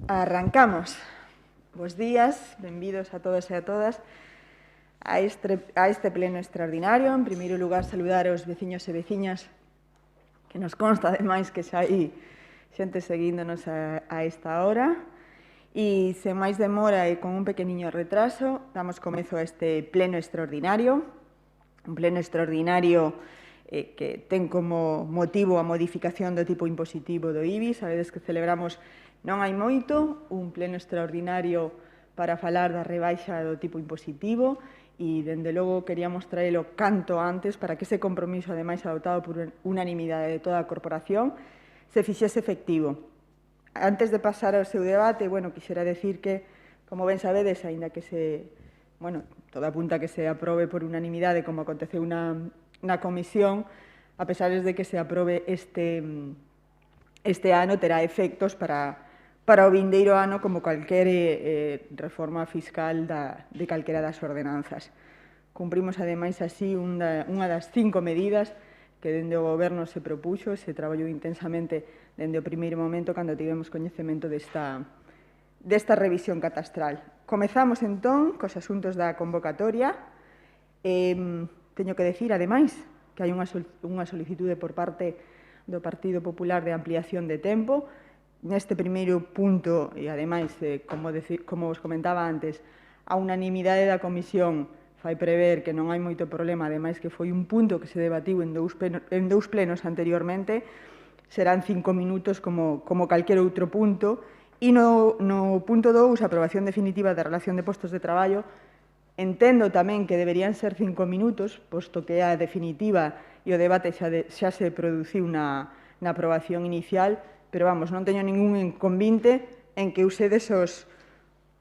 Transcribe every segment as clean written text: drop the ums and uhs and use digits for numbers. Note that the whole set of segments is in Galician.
Arrancamos. Bos días, benvidos a todos e a todas a este pleno extraordinario. En primeiro lugar, saludar aos veciños e veciñas que nos consta, ademais, que xa hai xente seguíndonos a esta hora. E, sen máis demora e con un pequeniño retraso, damos comezo a este pleno extraordinario. Un pleno extraordinario que ten como motivo a modificación do tipo impositivo do IBI. Sabedes que celebramos non hai moito un pleno extraordinario para falar da rebaixa do tipo impositivo e, dende logo, queríamos traelo canto antes para que ese compromiso, ademais adoptado por unanimidade de toda a corporación, se fixese efectivo. Antes de pasar ao seu debate, quixera decir que, como ben sabedes, aínda que todo apunta que se aprobe por unanimidade, como aconteceu na comisión, a pesar de que se aprobe este ano, terá efectos para o vindeiro ano, como calquer reforma fiscal de calquera das ordenanzas. Cumprimos, ademais, así unha das 5 medidas que dende o Goberno se propuxo e se traballou intensamente dende o primeiro momento cando tivemos coñecemento desta revisión catastral. Comezamos, entón, cos asuntos da convocatoria. Teño que decir, ademais, que hai unha solicitude por parte do Partido Popular de ampliación de tempo. Neste primeiro punto, e ademais, como vos comentaba antes, a unanimidade da comisión fai prever que non hai moito problema, ademais que foi un punto que se debatiu en dous plenos anteriormente, serán 5 minutos como calquer outro punto. E no punto 2, aprobación definitiva da relación de postos de traballo, entendo tamén que deberían ser 5 minutos, posto que a definitiva e o debate xa se produciu na aprobación inicial, pero non teño ningún inconvinte en que usedes os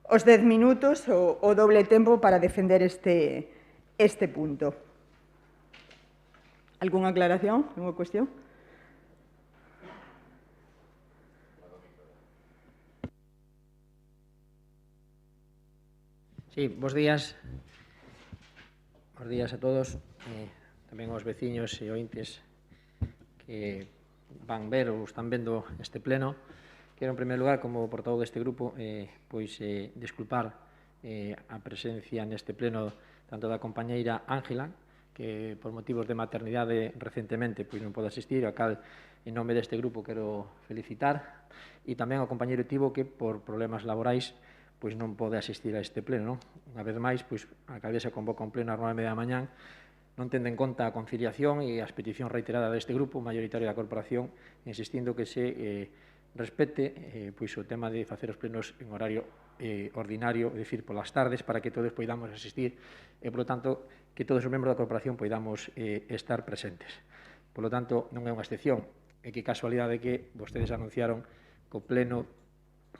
10 minutos, o doble tempo, para defender este punto. Algúnha aclaración? Algúnha cuestión? Sí, bos días. Bos días a todos, tamén aos veciños e ointes que van ver ou están vendo este pleno. Quero, en primeiro lugar, como portavoz deste grupo, disculpar a presencia neste pleno tanto da compañeira Ángela, que por motivos de maternidade recentemente non pode asistir, a cal, en nome deste grupo, quero felicitar, e tamén ao compañeiro Tibo, que por problemas laborais non pode asistir a este pleno. Unha vez máis, a alcaldesa convoca un pleno ás 9:30 da mañán, non tendo en conta a conciliación e as peticións reiteradas deste grupo mayoritario da corporación, insistindo que se respete o tema de facer os plenos en horario ordinario, é dicir, polas tardes, para que todos poidamos asistir e, polo tanto, que todos os membros da corporación poidamos estar presentes. Polo tanto, non é unha excepción, é que casualidade que vostedes anunciaron que o pleno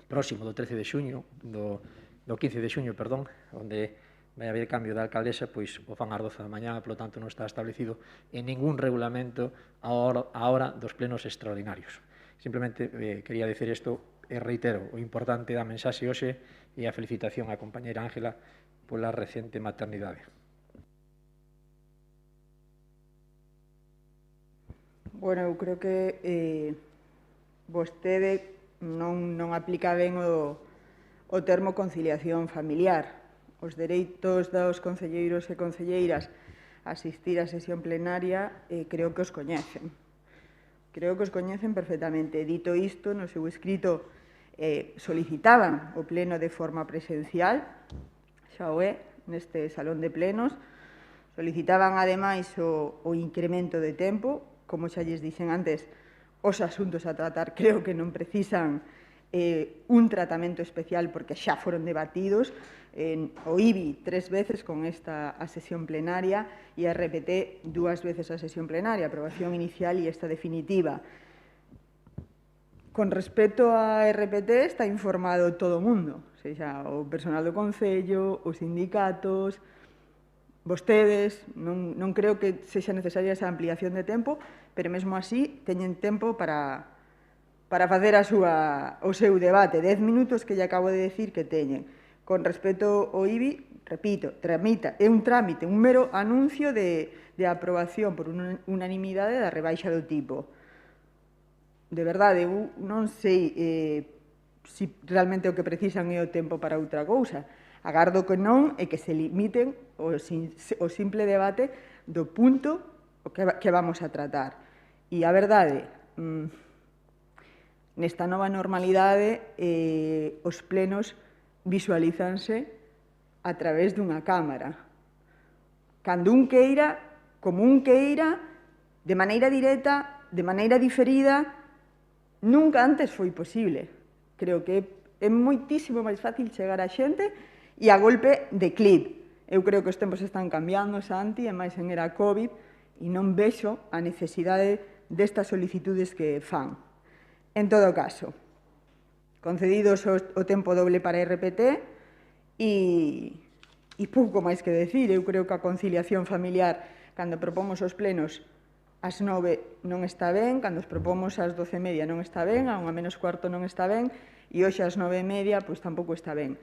próximo do 13 de xuño, do 15 de xuño, perdón, onde vai haber cambio da alcaldesa, o fan ás 12 da mañá, polo tanto non está establecido en ningún regulamento a hora dos plenos extraordinarios. Simplemente quería dicir isto e reitero o importante da mensaxe hoxe e a felicitación á compañeira Ángela pola recente maternidade. Eu creo que vostede non aplica ben o termo conciliación familiar. Os dereitos dos concelleiros e concelleiras a asistir á sesión plenaria creo que os coñecen. Creo que os coñecen perfectamente. Dito isto, no seu escrito solicitaban o pleno de forma presencial, xa o é, neste salón de plenos. Solicitaban, ademais, o incremento de tempo. Como xa lles dixen antes, os asuntos a tratar creo que non precisan un tratamento especial porque xa foron debatidos. O IBI 3 veces con esta sesión plenaria e a RPT 2 veces a sesión plenaria, aprobación inicial e esta definitiva. Con respecto a RPT está informado todo o mundo, o personal do Concello, os sindicatos, vostedes. Non creo que sexa necesaria esa ampliación de tempo, pero mesmo así teñen tempo para facer o seu debate. 10 minutos que lle acabo de decir que teñen. Con respecto ao IBI, repito, é un trámite, un mero anuncio de aprobación por unanimidade da rebaixa do tipo. De verdade, eu non sei si realmente o que precisan é o tempo para outra cousa. Agardo que non e que se limiten o simple debate do punto que vamos a tratar. E a verdade, nesta nova normalidade, os plenos visualízanse a través dunha cámara. Cando un queira, como un queira, de maneira directa, de maneira diferida, nunca antes foi posible. Creo que é moitísimo máis fácil chegar a xente e a golpe de clip. Eu creo que os tempos están cambiando, Santi, e máis en era COVID, e non vexo a necesidade destas solicitudes que fan. En todo caso, concedidos o tempo doble para RPT e pouco máis que decir. Eu creo que a conciliación familiar, cando propomos os plenos ás 9 non está ben, cando os propomos ás 12:30 non está ben, a 1:45 non está ben, e hoxe ás 9:30 pois tampouco está ben.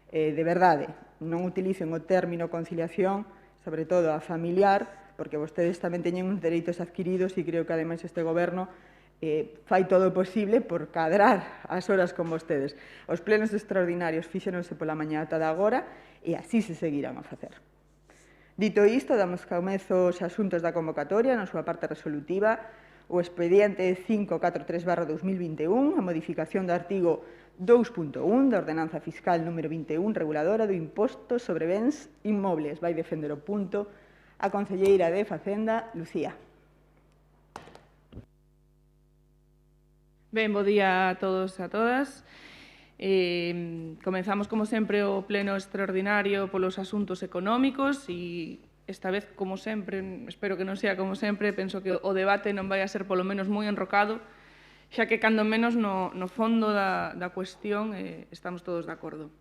De verdade, non utilicen o término conciliación, sobre todo a familiar, porque vostedes tamén teñen uns dereitos adquiridos e creo que ademais este goberno fai todo o posible por cadrar as horas con vostedes. Os plenos extraordinarios fíxenose pola mañá ata de agora e así se seguirán a facer. Dito isto, damos comezo aos asuntos da convocatoria na súa parte resolutiva, o expediente 543/2021, a modificación do artigo 2.1 da Ordenanza Fiscal número 21, reguladora do imposto sobre bens inmobles. Vai defender o punto a concelleira de Facenda, Lucía. Ben, bo día a todos e a todas. Comenzamos, como sempre, o pleno extraordinario polos asuntos económicos e esta vez, como sempre, espero que non sea como sempre, penso que o debate non vai a ser polo menos moi enrocado, xa que cando menos no fondo da cuestión estamos todos de acordo.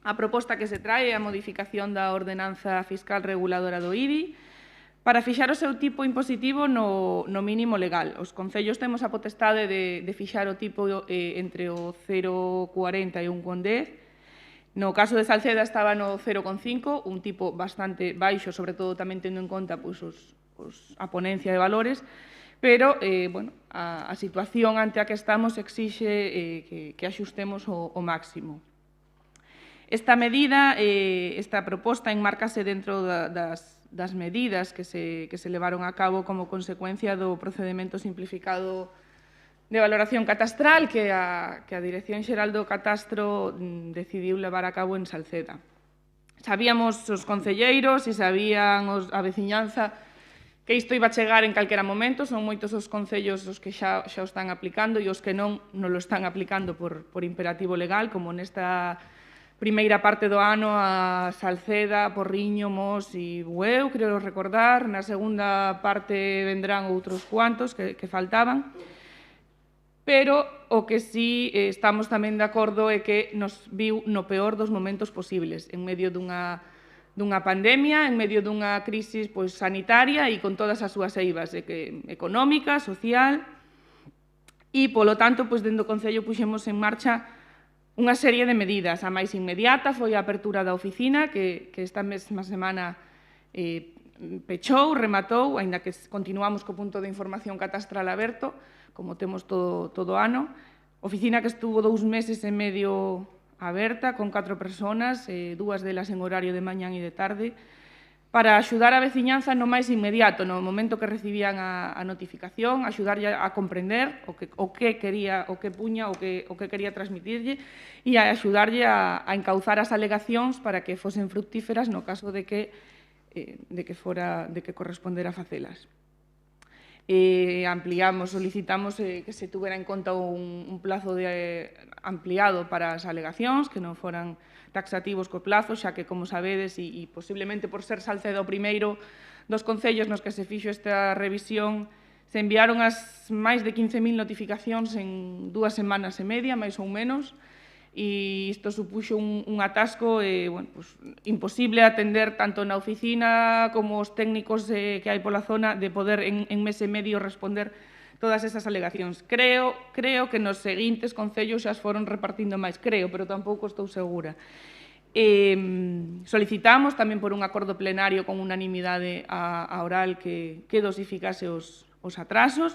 A proposta que se trae é a modificación da Ordenanza Fiscal Reguladora do IBI para fixar o seu tipo impositivo no mínimo legal. Os concellos temos a potestade de fixar o tipo entre o 0,40 e 1,10. No caso de Salceda estaba no 0,5, un tipo bastante baixo, sobre todo tamén tendo en conta a ponencia de valores, pero a situación ante a que estamos exixe que axustemos o máximo. Esta medida, esta proposta, enmárcase dentro das medidas que se levaron a cabo como consecuencia do procedemento simplificado de valoración catastral que a Dirección Xeral do Catastro decidiu levar a cabo en Salceda. Sabíamos os concelleiros e sabían a veciñanza que isto iba a chegar en calquera momento. Son moitos os concellos os que xa o están aplicando e os que non lo están aplicando por imperativo legal, como nesta primeira parte do ano a Salceda, Porriño, Mos e Bueu, creo recordar. Na segunda parte vendrán outros cuantos que faltaban. Pero o que sí estamos tamén de acordo é que nos viu no peor dos momentos posibles, en medio dunha pandemia, en medio dunha crisis sanitaria e con todas as súas eivas económica, social, e, polo tanto, dentro do Concello puxemos en marcha unha serie de medidas. A máis inmediata foi a apertura da oficina, que esta mesma semana pechou, rematou, aínda que continuamos co punto de información catastral aberto, como temos todo o ano. Oficina que estuvo 2 meses e medio aberta, con 4 persoas, 2 delas en horario de mañán e de tarde, para axudar a veciñanza no máis inmediato, no momento que recibían a notificación, axudarlle a comprender o que quería, o que puña, o que quería transmitirlle e a axudarlle a encauzar as alegacións para que fosen fructíferas no caso de que correspondera facelas. Solicitamos que se tuvera en conta un plazo ampliado para as alegacións, que non foran taxativos co plazo, xa que, como sabedes, e posiblemente por ser Salceda o primeiro dos concellos nos que se fixo esta revisión, se enviaron as máis de 15.000 notificacións en 2 semanas e media, máis ou menos, e isto supuxo un atasco imposible atender tanto na oficina como os técnicos que hai pola zona de poder en mes e medio responder todas esas alegacións. Creo que nos seguintes concellos xa as foron repartindo máis, pero tampouco estou segura. Solicitamos tamén por un acordo plenario con unanimidade a oral que dosificase os atrasos.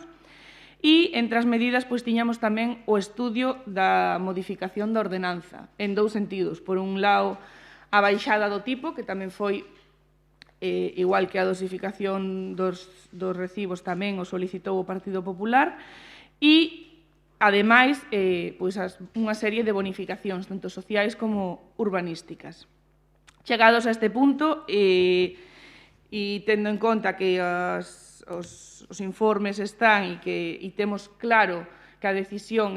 E entre as medidas pois tiñamos tamén o estudio da modificación da ordenanza en dous sentidos. Por un lado, a baixada do tipo, que tamén foi igual que a dosificación dos recibos tamén o solicitou o Partido Popular, e ademais pois unha serie de bonificacións tanto sociais como urbanísticas. Chegados a este punto e tendo en conta que os informes están e temos claro que a decisión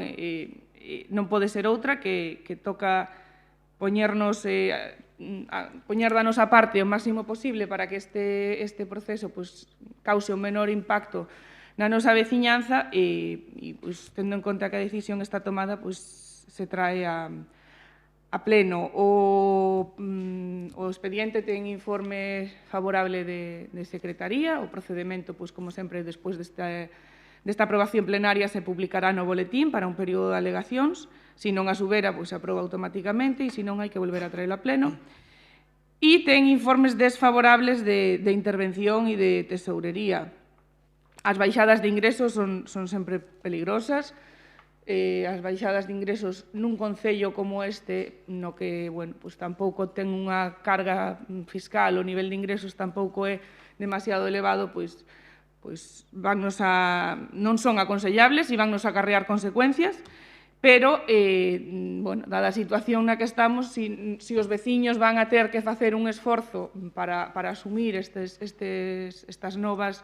non pode ser outra, que toca poñer da nosa parte o máximo posible para que este proceso cause o menor impacto na nosa veciñanza e tendo en conta que a decisión está tomada, se trae a pleno. O expediente ten informe favorable de Secretaría. O procedemento, como sempre, despois desta aprobación plenaria se publicará no boletín para un período de alegacións. Se non a subera, se aproba automáticamente e se non hai que volver a traelo a pleno. E ten informes desfavorables de intervención e de tesourería. As baixadas de ingresos son sempre peligrosas. As baixadas de ingresos nun concello como este, no que tampouco ten unha carga fiscal, o nivel de ingresos tampouco é demasiado elevado, non son aconsellables e vannos a acarrear consecuencias, pero, dada a situación na que estamos, se os veciños van a ter que facer un esforzo para asumir estas novas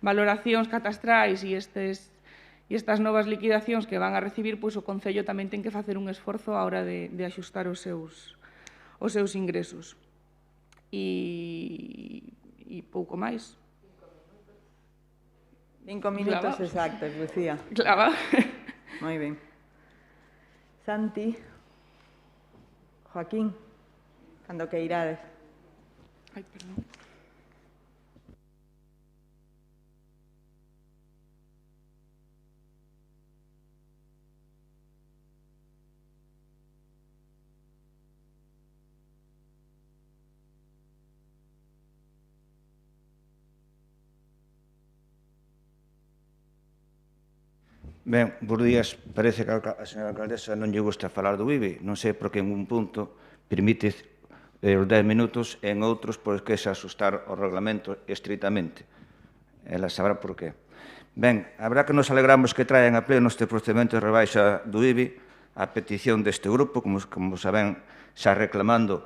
valoracións catastrais e estas novas liquidacións que van a recibir, o Concello tamén ten que facer un esforzo á hora de axustar os seus ingresos. E pouco máis. 5 minutos exactos, Lucía. Claro. Moi ben. Santi, Joaquín, cando que irades. Ai, perdón. Ben, bons días. Parece que a señora alcaldesa non lle gusta falar do IBI. Non sei por que en un punto permite os 10 minutos e en outros pois que se asustar o reglamento estritamente. Ela sabrá por qué. Ben, a verdad que nos alegramos que traen a pleno este procedimento de rebaixa do IBI a petición deste grupo, como saben, xa reclamando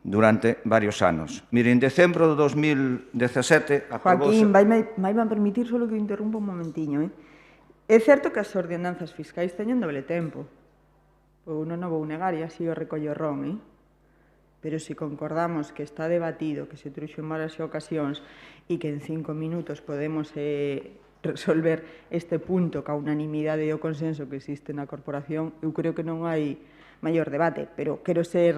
durante varios anos. Mire, en decembro de 2017... Joaquín, vai permitir solo que interrumpa un momentiño, É certo que as ordenanzas fiscais teñen doble tempo. Non o vou negar, e así o recollo Ron, pero se concordamos que está debatido, que se truxo en varias ocasións e que en 5 minutos podemos resolver este punto ca unanimidade e o consenso que existe na corporación, eu creo que non hai maior debate, pero quero ser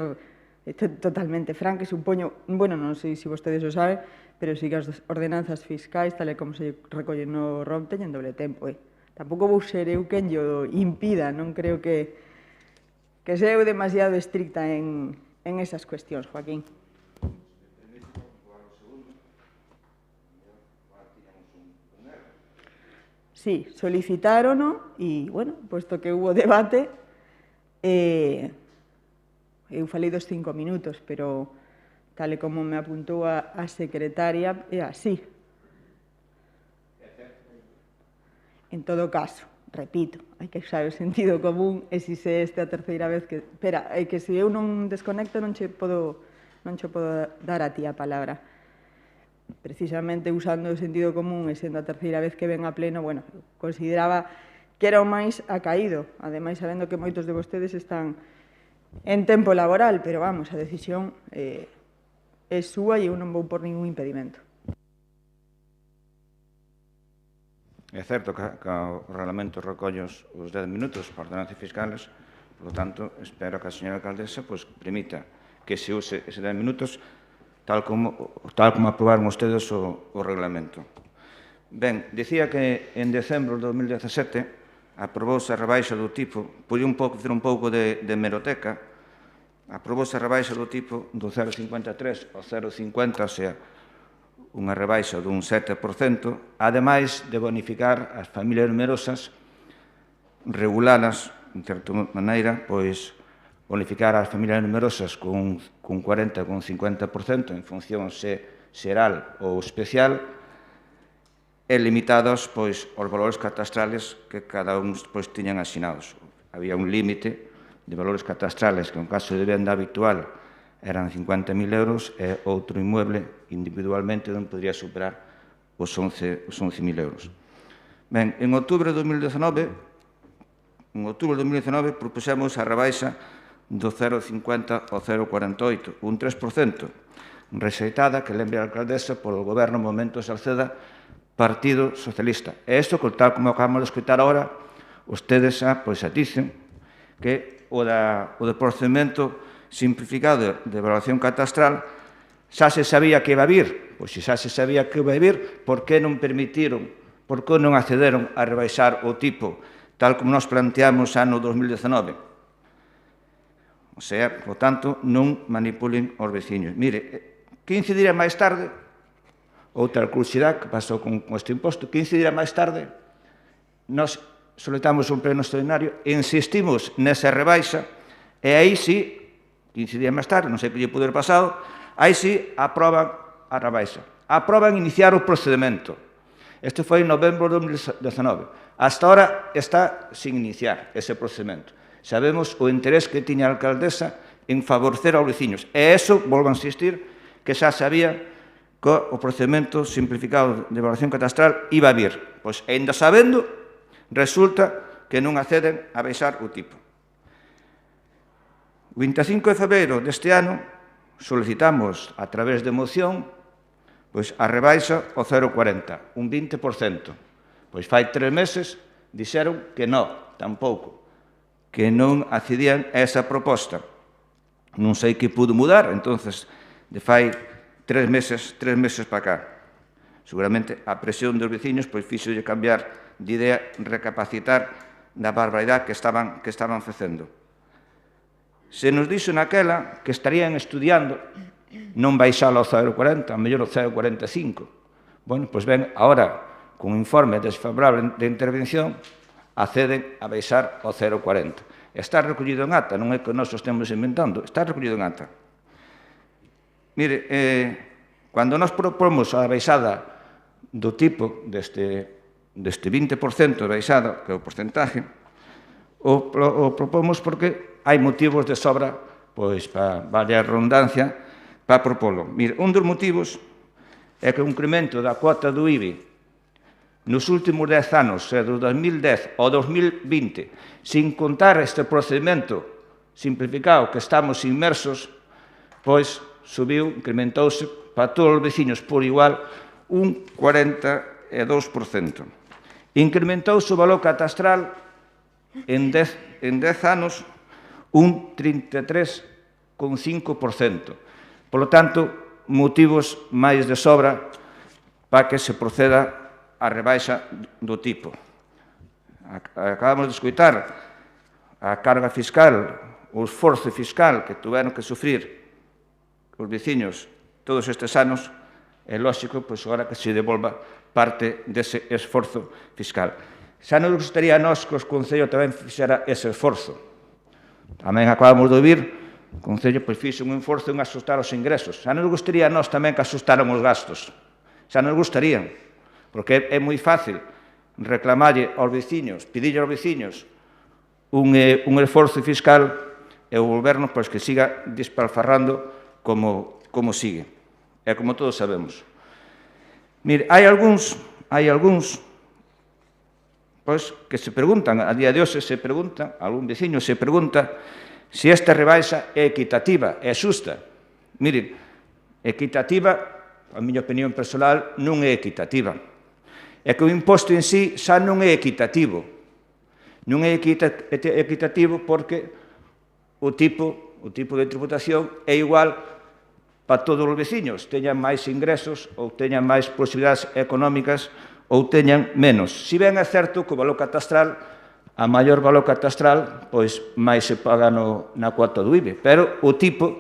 totalmente franca e supoño, non sei se vostedes o saben, pero sí que as ordenanzas fiscais, tal e como se recollen no ROM, teñen doble tempo, Tampouco vou ser eu quen llo impida, non creo que sea eu demasiado estricta en esas cuestións, Joaquín. Sí, solicitárono e, posto que hubo debate, eu falei dos 5 minutos, pero tal e como me apuntou a secretaria, é así. En todo caso, repito, hai que usar o sentido común e se esta é a terceira vez que... Espera, é que se eu non desconecto non che podo dar a ti a palabra. Precisamente usando o sentido común e sendo a terceira vez que ven a pleno, consideraba que era o máis acaído, ademais sabendo que moitos de vostedes están en tempo laboral, pero vamos, a decisión é súa e eu non vou por ningún impedimento. É certo que o reglamento recolle os 10 minutos para ordenanzas fiscales, por lo tanto, espero que a señora alcaldesa permita que se use eses 10 minutos tal como aprobaron ustedes o reglamento. Ben, dicía que en decembro de 2017 aprobouse a rebaixa do tipo, podía facer un pouco de hemeroteca, aprobouse a rebaixa do tipo do 0,53 ao 0,50, o sea, unha rebaixa dun 7%, ademais de bonificar as familias numerosas, regulalas, en certa maneira, pois, bonificar as familias numerosas con 40, con 50%, en función se xeral ou especial, e limitados pois, aos valores catastrales que cada un pois, tiñan asinados. Había un límite de valores catastrales que, en caso de venda habitual, eran 50.000 euros e outro inmueble individualmente non podría superar os 11.000 euros. Ben, en outubro de 2019 propusemos a rebaixa do 0,50 ao 0,48, un 3%, rexeitada, que lembre a alcaldesa, polo goberno Momento Salceda, Partido Socialista. E isto, tal como acabamos de escutar agora, ustedes xa dicen que o de procedimento simplificado de evaluación catastral xa se sabía que iba a vir. Pois se xa se sabía que iba a vir, por que non permitiron, por que non accederon a rebaixar o tipo, tal como nos planteamos ano 2019? O sea, por tanto, non manipulen os veciños. Mire, 15 días máis tarde, outra curiosidade que pasou con este imposto, 15 días máis tarde, nos solicitamos un pleno extraordinario, insistimos nesa rebaixa, e aí sí, 15 días máis tarde, non sei que lle puder pasado, aí sí aproban a rebaixa. Aproban iniciar o procedimento. Este foi en novembro de 2019. Hasta ahora está sin iniciar ese procedimento. Sabemos o interés que tiña a alcaldesa en favorecer aos veciños. E eso, volvo a insistir, que xa sabía que o procedimento simplificado de evaluación catastral iba a vir. Pois, ainda sabendo, resulta que non acceden a baixar o tipo. O 25 de febreiro deste ano solicitamos, a través de moción, a rebaixa ao 0,40, un 20%. Pois fai 3 meses dixeron que non, tampouco, que non accedían a esa proposta. Non sei que pudo mudar, entonces, de fai 3 meses para cá. Seguramente a presión dos veciños fixolle cambiar de idea, recapacitar da barbaridade que estaban facendo. Se nos dixo naquela que estarían estudiando non baixalo ao 0,40, a mellor ao 0,45. Bueno, pois ben, agora, con un informe desfavorable de intervención, acceden a baixar ao 0,40. Está recollido en acta, non é que nós o estemos inventando, está recollido en acta. Mire, cando nós propomos a baixada do tipo deste 20% de baixada, que é o porcentaje, o propomos porque hai motivos de sobra, pois, para valer a redundancia, para propolo. Mire, un dos motivos é que o incremento da cuota do IBI nos últimos 10 anos, do 2010 ao 2020, sin contar este procedimento simplificado que estamos inmersos, pois subiu, incrementouse para todos os veciños por igual un 42%. Incrementouse o valor catastral en 10 anos un 33,5%. Por lo tanto, motivos máis de sobra para que se proceda a rebaixa do tipo. Acabamos de escoitar a carga fiscal, o esforzo fiscal que tuveron que sufrir os veciños todos estes anos, é lógico, pois agora que se devolva parte dese esforzo fiscal. Xa nos gustaría a nós que os Concello tamén fixera ese esforzo. Tamén acabamos de ouvir, o Concello fixo un esforzo en asustar os ingresos. Xa nos gustaría a nós tamén que asustaran os gastos. Xa nos gustaría, porque é moi fácil reclamarlle aos veciños, pedirlle aos veciños un esforzo fiscal e o goberno que siga despalfarrando como sigue. É como todos sabemos. Mire, hai algúns que se preguntan, a día de hoxe se preguntan, algún veciño se pregunta se esta rebaixa é equitativa, é xusta. Mire, equitativa, a miña opinión personal, non é equitativa. É que o imposto en sí xa non é equitativo. Non é equitativo porque o tipo de tributación é igual para todos os veciños, teñan máis ingresos ou teñan máis posibilidades económicas ou teñan menos. Si ben é certo que o valor catastral, a maior valor catastral, pois máis se paga na cuota do IBI, pero o tipo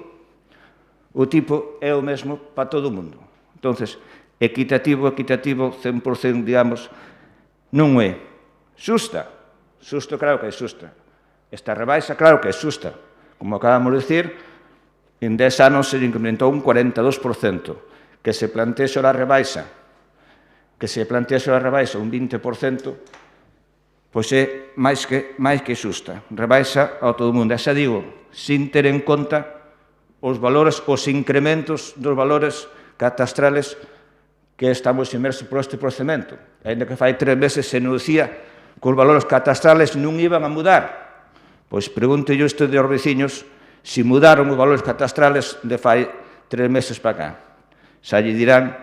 é o mesmo para todo o mundo. Entonces, equitativo, 100%, digamos, non é. Xusta? Xusto, claro que é xusta. Esta rebaixa, claro que é xusta. Como acabamos de dicir, en 10 anos se incrementou un 42%. Que se plantexe a rebaixa un 20%, pois é máis que xusta. Rebaixa a todo o mundo. E xa digo, sin ter en conta os valores, os incrementos dos valores catastrales que estamos inmersos por este procedimento. Ainda que fai 3 meses se nos dicía que os valores catastrales non iban a mudar. Pois pregunto yo isto de os veciños se mudaron os valores catastrales de fai 3 meses para cá. Xa lle dirán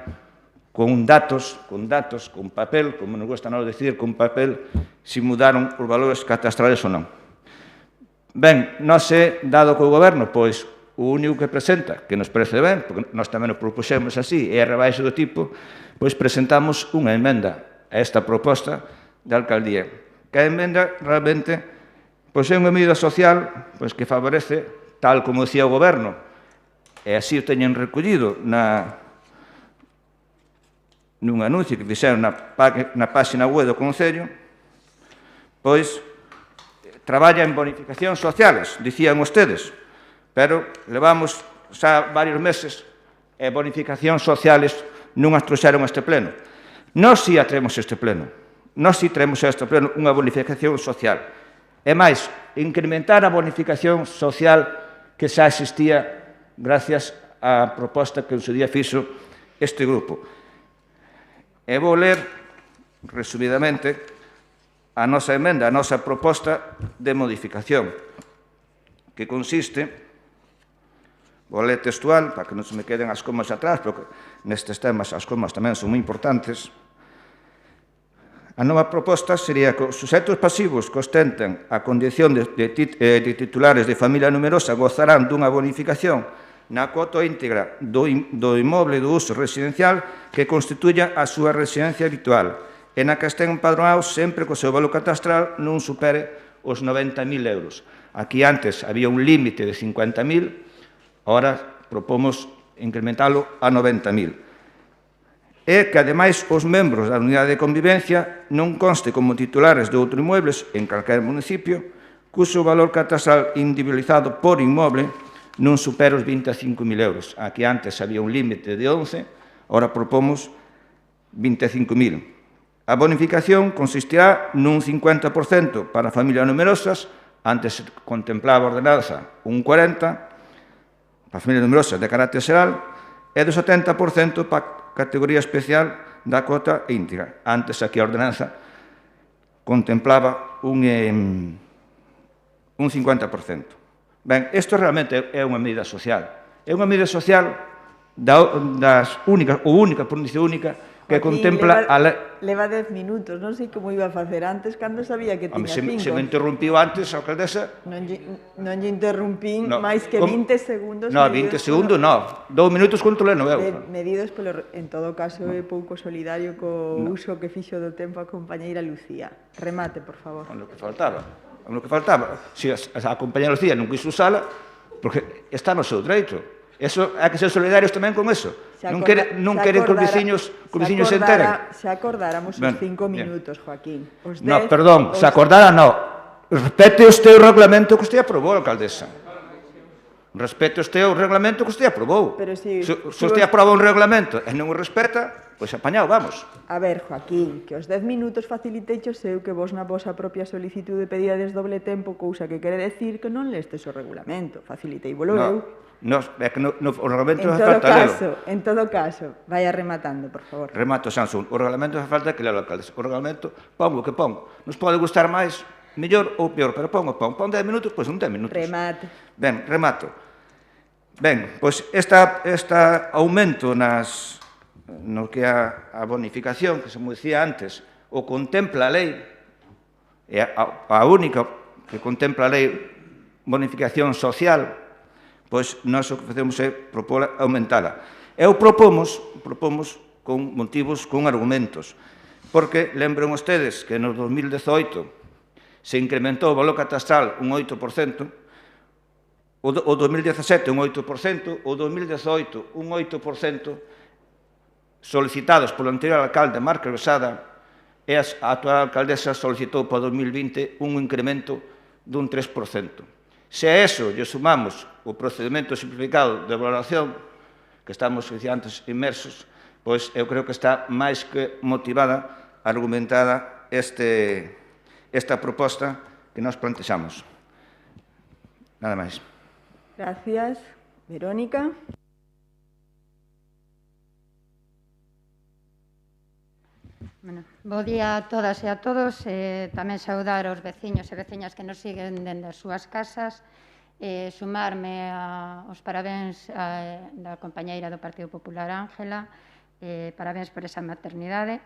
con datos, con papel, como nos gusta nós decir, con papel, se mudaron os valores catastrales ou non. Ben, nós dado co goberno, pois, o único que presenta, que nos parece ben, porque nós tamén o propuxemos así, é a rebaixa do tipo, pois presentamos unha emenda a esta proposta de alcaldía. Que a emenda realmente pois é unha medida social pois que favorece, tal como decía o goberno, e así o teñen recollido nun anuncio que fixeron na página web do Concello, pois traballa en bonificacións sociales, dicían ustedes, pero levamos xa varios meses e bonificacións sociales non as trouxeron a este pleno. Nós si a traemos a este pleno. Nós si traemos a este pleno unha bonificación social. E máis, incrementar a bonificación social que xa existía gracias á proposta que en su día fixo este grupo. E vou ler, resumidamente, a nosa emenda, a nosa proposta de modificación, que consiste, vou ler textual, para que non se me queden as comas atrás, porque nestes temas as comas tamén son moi importantes. A nova proposta sería que os suxeitos pasivos que ostenten a condición de titulares de familia numerosa gozarán dunha bonificación na cuota íntegra do inmoble do uso residencial que constituya a súa residencia habitual e na que estén empadronados sempre que o seu valor catastral non supere os 90.000 euros. Aquí antes había un límite de 50.000, ahora propomos incrementalo a 90.000. E que, ademais, os membros da unidade de convivencia non conste como titulares de outro inmuebles en calquer municipio cuxo valor catastral individualizado por inmoble non supera os 25.000 euros. Aquí antes había un límite de 11, ahora propomos 25.000. A bonificación consistirá nun 50% para familias numerosas, antes se contemplaba a ordenanza un 40%, para familias numerosas de carácter xeral, e do 70% para categoría especial da cuota íntegra. Antes aquí a ordenanza contemplaba un 50%. Ben, isto realmente é unha medida social. É unha medida social das única provincia única que contempla a lei. Leva 10 minutos, non sei como iba a facer antes, cando sabía que tiña 5. Se me interrumpiu antes, a alcaldesa... Non lle interrumpín máis que 20 segundos. No, 20 segundos non. 2 minutos conto leno eu. Medidos, en todo caso, é pouco solidario co uso que fixo do tempo a compañeira Lucía. Remate, por favor. Con lo que faltaba. Se a compañera Lucía non quiso usala, porque está no seu dereito. Eso, hai que ser solidarios tamén con eso. Non queren que os veciños se enteren. Se acordáramos os 5 minutos, Joaquín. No, perdón, se acordara non. Respete usted o reglamento que usted aprobou, alcaldesa. Respete usted o reglamento que usted aprobou. Se usted aproba un reglamento e non o respeta, pois apañado, vamos. A ver, Joaquín, que os 10 minutos faciliteichos eu que vos na vosa propia solicitude pedíades doble tempo, cousa que quere decir que non lestes o reglamento. Faciliteívolo eu. É que o reglamento hace falta lelo. En todo caso, vaya rematando, por favor. Remato, Samson. O reglamento hace falta que lelo, alcaldes. O reglamento, pongo o que pongo. Nos pode gustar máis, mellor ou peor, pero pongo. Pon 10 minutos, pois son 10 minutos. Remate. Ben, remato. Ben, pois este aumento no que a bonificación, que se me dicía antes, o contempla a lei, é a única que contempla a lei bonificación social, pois nós o que facemos é propor aumentala. Eu propomos con motivos, con argumentos, porque lembren ustedes que no 2018 se incrementou o valor catastral un 8%, o 2017 un 8%, o 2018 un 8%, solicitados polo anterior alcalde Marcos Losada, e a actual alcaldesa solicitou para 2020 un incremento dun 3%. Se a eso lle sumamos o procedimento simplificado de valoración, que estamos antes inmersos, pois eu creo que está máis que motivada, argumentada esta proposta que nos plantexamos. Nada máis. Gracias. Verónica. Bueno, bo día a todas e a todos. Tamén saudar aos veciños e veciñas que nos siguen dende as súas casas. Sumarme aos parabéns da compañeira do Partido Popular, Ángela. Parabéns por esa maternidade.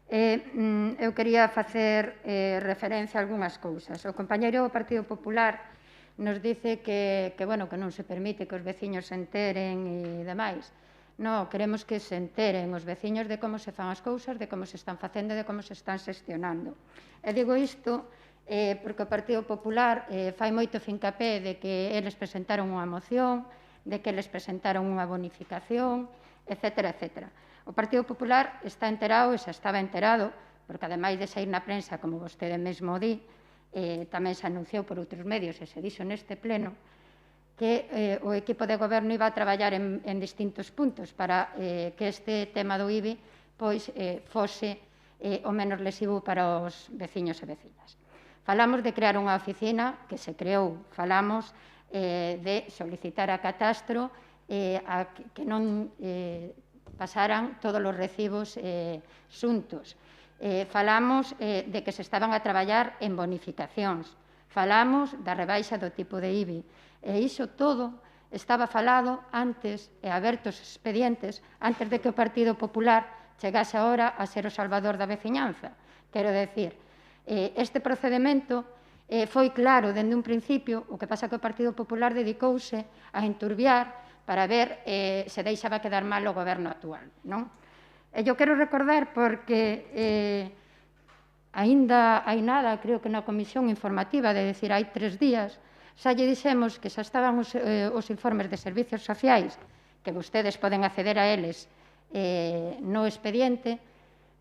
Eu quería facer referencia a algunhas cousas. O compañeiro do Partido Popular nos dice que non se permite que os veciños se enteren e demais. Non, queremos que se enteren os veciños de como se fan as cousas, de como se están facendo e de como se están xestionando. E digo isto porque o Partido Popular fai moito fincapé de que eles presentaron unha moción, de que eles presentaron unha bonificación, etcétera, etcétera. O Partido Popular está enterado e xa estaba enterado, porque ademais de sair na prensa, como vostede mesmo di, tamén se anunciou por outros medios e se dixo neste pleno, que o equipo de goberno iba a traballar en distintos puntos para que este tema do IBI fose o menos lesivo para os veciños e veciñas. Falamos de crear unha oficina que se creou, falamos de solicitar a catastro que non pasaran todos os recibos xuntos. Falamos de que se estaban a traballar en bonificacións, falamos da rebaixa do tipo de IBI, e iso todo estaba falado antes e abertos expedientes antes de que o Partido Popular chegase agora a ser o salvador da veciñanza. Quero decir, este procedimento foi claro dende un principio, o que pasa que o Partido Popular dedicouse a enturbiar para ver se deixaba quedar mal o goberno actual, non? E eu quero recordar porque aínda hai nada, creo que na comisión informativa, de decir, hai 3 días, xa lle dixemos que xa estaban os informes de servicios sociais, que vostedes poden acceder a eles no expediente,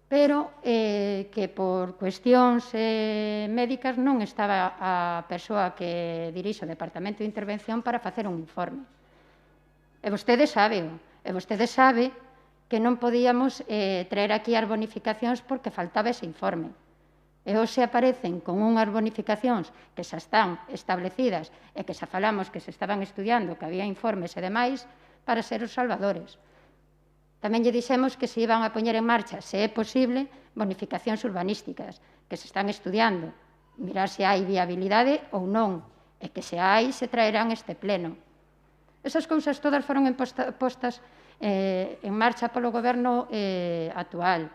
pero que por cuestións médicas non estaba a persoa que dirixe o Departamento de Intervención para facer un informe. E vostede sabe que non podíamos traer aquí as bonificacións porque faltaba ese informe. E hoxe aparecen con unhas bonificacións que xa están establecidas e que xa falamos que se estaban estudiando, que había informes e demais, para ser os salvadores. Tamén lle dixemos que se iban a poñer en marcha, se é posible, bonificacións urbanísticas, que se están estudiando, mirar se hai viabilidade ou non, e que se hai se traerán este pleno. Esas cousas todas foron postas en marcha polo goberno actual.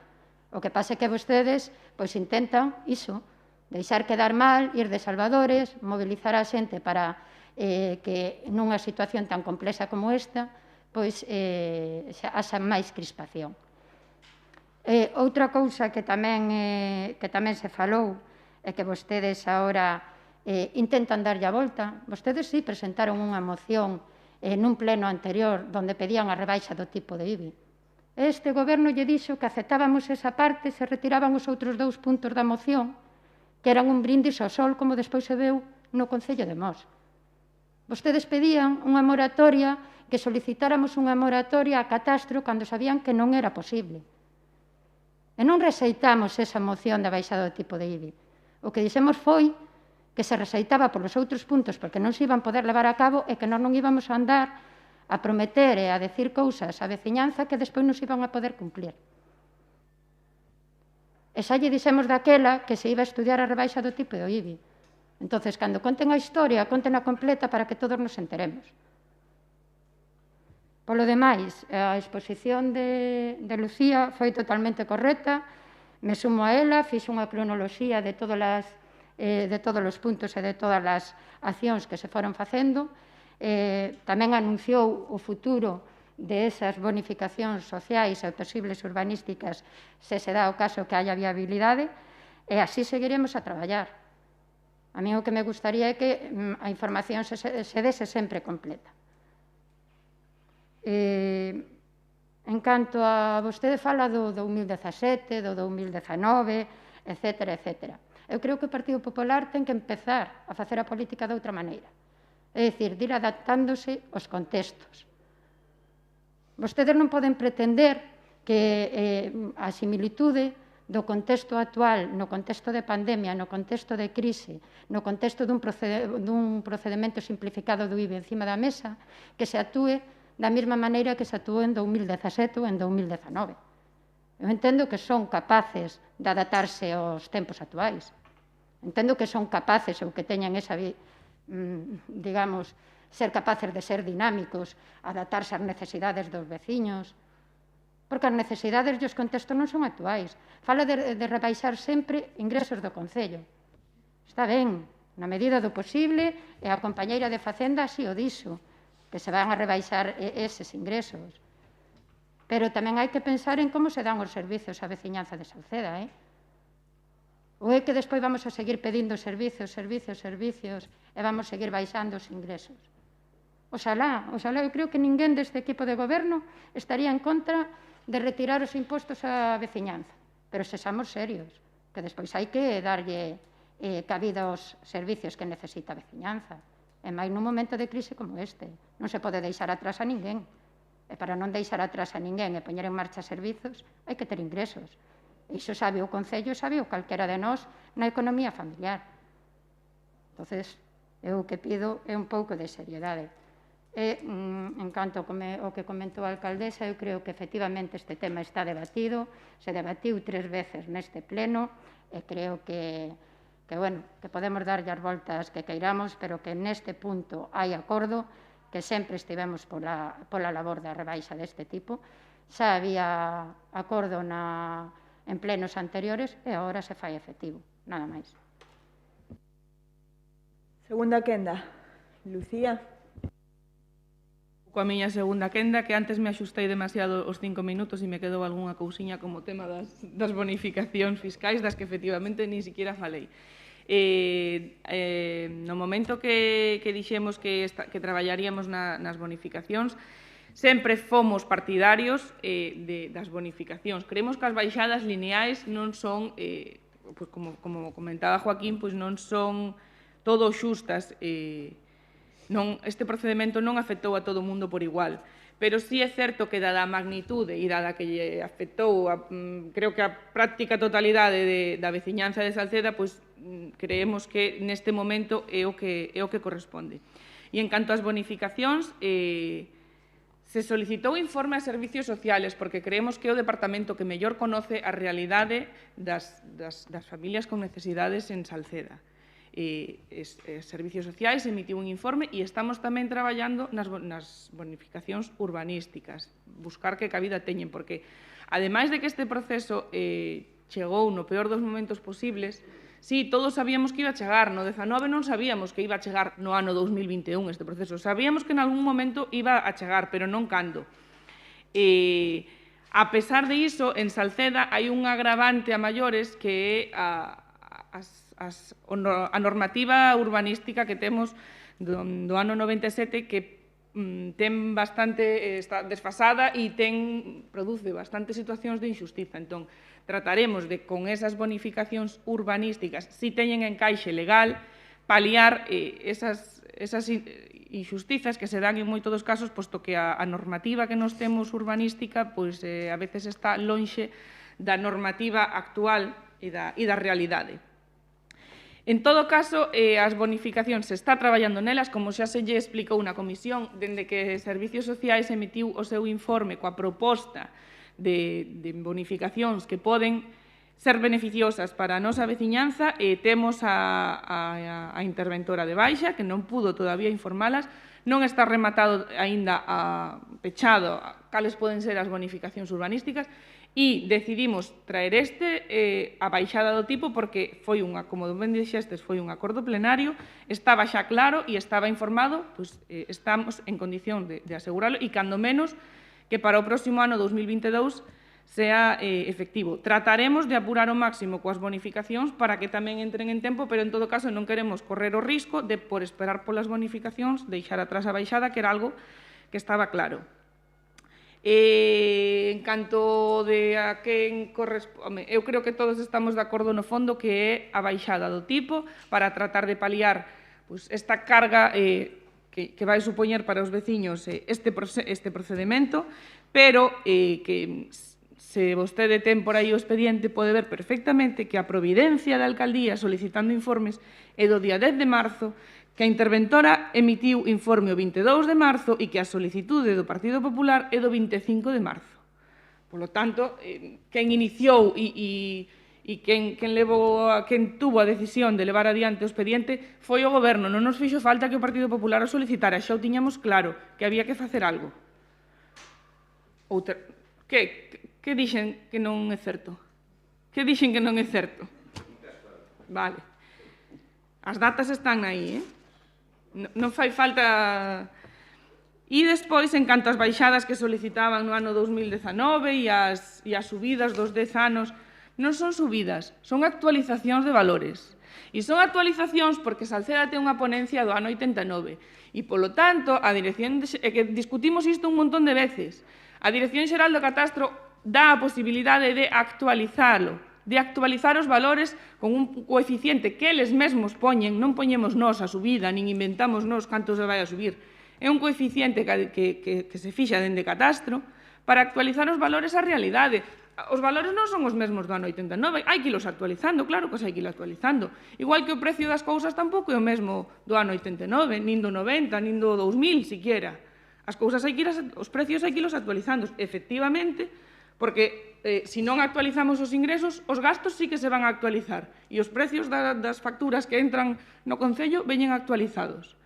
O que pasa é que vostedes intentan iso, deixar quedar mal, ir de salvadores, mobilizar a xente para que nunha situación tan complexa como esta haxa máis crispación. Outra cousa que tamén se falou é que vostedes agora intentan darlle a volta. Vostedes sí presentaron unha moción nun pleno anterior onde pedían a rebaixa do tipo de IBI. Este goberno lle dixo que aceptábamos esa parte, se retiraban os outros 2 puntos da moción, que eran un brindis ao sol, como despois se veu no Concello de Mos. Vostedes pedían unha moratoria, que solicitáramos unha moratoria a catastro cando sabían que non era posible. E non rexeitamos esa moción da baixada do tipo de IBI. O que dixemos foi que se rexeitaba polos outros puntos porque non se iban poder levar a cabo e que nós non íbamos a andar a prometer e a decir cousas á veciñanza que despois non se iban a poder cumplir. E xa lle dixemos daquela que se iba a estudiar a rebaixa do tipo de IBI. Entón, cando conten a historia, conten a completa para que todos nos enteremos. Polo demais, a exposición de Lucía foi totalmente correcta, me sumo a ela, fixo unha cronoloxía de todos os puntos e de todas as accións que se foron facendo. Tamén anunciou o futuro de esas bonificacións sociais e posibles urbanísticas se se dá o caso que haya viabilidade, e así seguiremos a traballar. A mí o que me gustaría é que a información se dese sempre completa. En canto a vostede fala do 2017, do 2019, etcétera, etcétera. Eu creo que o Partido Popular ten que empezar a facer a política de outra maneira. É dicir, de ir adaptándose aos contextos. Vostedes non poden pretender que a similitude do contexto actual, no contexto de pandemia, no contexto de crise, no contexto dun procedimento simplificado do IBI encima da mesa, que se actúe da mesma maneira que se actuou en 2017 ou en 2019. Eu entendo que son capaces de adaptarse aos tempos actuais. Entendo que son capaces ou que teñan esa, digamos, ser capaces de ser dinámicos, adaptarse ás necesidades dos veciños, porque as necesidades e os contextos non son actuais. Fala de rebaixar sempre ingresos do Concello. Está ben, na medida do posible, e a compañeira de Facenda así o dixo, que se van a rebaixar eses ingresos. Pero tamén hai que pensar en como se dan os servizos á veciñanza de Salceda, Ou é que despois vamos a seguir pedindo servizos, e vamos a seguir baixando os ingresos. Oxalá, eu creo que ninguén deste equipo de goberno estaría en contra de retirar os impostos á veciñanza. Pero sexamos serios, que despois hai que darlle cabida aos servicios que necesita a veciñanza. E máis nun momento de crise como este. Non se pode deixar atrás a ninguén. E para non deixar atrás a ninguén e poñer en marcha servizos, hai que ter ingresos. Iso sabe o Concello, sabe o calquera de nós na economía familiar. Entonces, eu o que pido é un pouco de seriedade. E, en canto ao que comentou a alcaldesa, eu creo que efectivamente este tema está debatido, se debatiu 3 veces neste pleno, e creo que podemos darlle as voltas que queiramos, pero que neste punto hai acordo, que sempre estivemos pola labor da rebaixa deste tipo. Xa había acordo en plenos anteriores e agora se fai efectivo, nada máis. Segunda quenda. Lucía. Coa miña segunda quenda, que antes me axustei demasiado os 5 minutos e me quedou algunha cousiña como tema das bonificacións fiscais, das que efectivamente ni siquiera falei. No momento que dixemos que traballaríamos nas bonificacións, sempre fomos partidarios das bonificacións. Creemos que as baixadas lineais non son, como comentaba Joaquín, non son todo xustas. Este procedimento non afectou a todo o mundo por igual. Pero sí é certo que, dada a magnitude e dada que lle afectou, creo que a práctica totalidade da veciñanza de Salceda, creemos que neste momento é o que corresponde. E en canto ás bonificacións, se solicitou informe a servicios sociales, porque creemos que é o departamento que mellor conoce a realidade das familias con necesidades en Salceda. Servicios Sociais emitiu un informe e estamos tamén traballando nas bonificacións urbanísticas, buscar que cabida teñen, porque, ademais de que este proceso chegou no peor dos momentos posibles, sí, todos sabíamos que iba a chegar, no 19 non sabíamos que iba a chegar no ano 2021 este proceso, sabíamos que en algún momento iba a chegar, pero non cando. A pesar de iso, en Salceda hai un agravante a maiores que é a normativa urbanística que temos do ano 97, que ten bastante, está desfasada e produce bastantes situacións de injustiza. Entón, trataremos de, con esas bonificacións urbanísticas, si teñen encaixe legal, paliar esas injustizas que se dan en moitos dos casos, posto que a normativa que nos temos urbanística a veces está lonxe da normativa actual e da realidade. En todo caso, as bonificacións se está traballando nelas, como xa se lle explicou na comisión, dende que Servicios Sociais emitiu o seu informe coa proposta de bonificacións que poden ser beneficiosas para a nosa veciñanza, temos a interventora de baixa, que non pudo todavía informalas, non está rematado aínda pechado cales poden ser as bonificacións urbanísticas, e decidimos traer a baixada do tipo porque foi como ben dixestes, foi un acordo plenario, estaba xa claro e estaba informado, estamos en condición de aseguralo e cando menos que para o próximo ano 2022 sea efectivo. Trataremos de apurar ao máximo coas bonificacións para que tamén entren en tempo, pero en todo caso non queremos correr o risco de, por esperar polas bonificacións, deixar atrás a baixada, que era algo que estaba claro. En canto de a quen corresponde, eu creo que todos estamos de acordo no fondo que é a baixada do tipo para tratar de paliar esta carga que vai supoñer para os veciños este procedimento, pero que se vostede ten por aí o expediente pode ver perfectamente que a providencia da alcaldía solicitando informes é do día 10 de marzo, que a interventora emitiu informe o 22 de marzo e que a solicitude do Partido Popular é do 25 de marzo. Por lo tanto, quen iniciou e quen tuvo a decisión de levar adiante o expediente foi o Goberno. Non nos fixo falta que o Partido Popular o solicitara, xa o tiñamos claro, que había que facer algo. Que dixen que non é certo? Que dixen que non é certo? Vale. As datas están aí, Non fai falta... E despois, en canto ás baixadas que solicitaban no ano 2019 e as subidas dos 10 anos, non son subidas, son actualizacións de valores. E son actualizacións porque Salceda ten unha ponencia do ano 89. E, polo tanto, a Dirección... que discutimos isto un montón de veces. A Dirección Xeral do Catastro dá a posibilidade de actualizalo, de actualizar os valores con un coeficiente que eles mesmos poñen, non poñemos nós a subida, nin inventamos nós canto se vai a subir. É un coeficiente que se fixa dende Catastro para actualizar os valores á realidade. Os valores non son os mesmos do ano 89, hai que ilos actualizando, claro que hai que ilos actualizando. Igual que o precio das cousas tampouco é o mesmo do ano 89, nin do 90, nin do 2000, siquiera. As cousas os precios hai que ilos actualizando, efectivamente, porque se non actualizamos os ingresos, os gastos sí que se van a actualizar e os precios das facturas que entran no Concello veñen actualizados.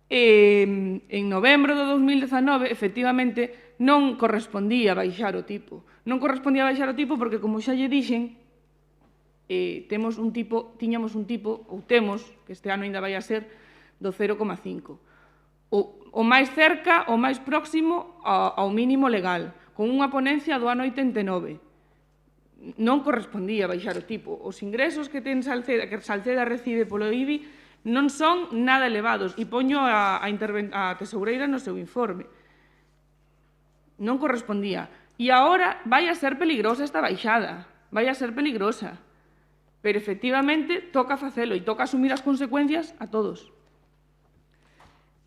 En novembro do 2019, efectivamente, non correspondía baixar o tipo. Non correspondía baixar o tipo porque, como xa lle dixen, tiñamos un tipo, ou temos, que este ano ainda vai a ser, do 0,5. O máis cerca, o máis próximo ao mínimo legal, con unha ponencia do ano 89. Non correspondía baixar o tipo. Os ingresos que Salceda recibe polo IBI non son nada elevados, e poño a tesoureira no seu informe. Non correspondía. E agora vai a ser peligrosa esta baixada, vai a ser peligrosa. Pero, efectivamente, toca facelo e toca asumir as consecuencias a todos.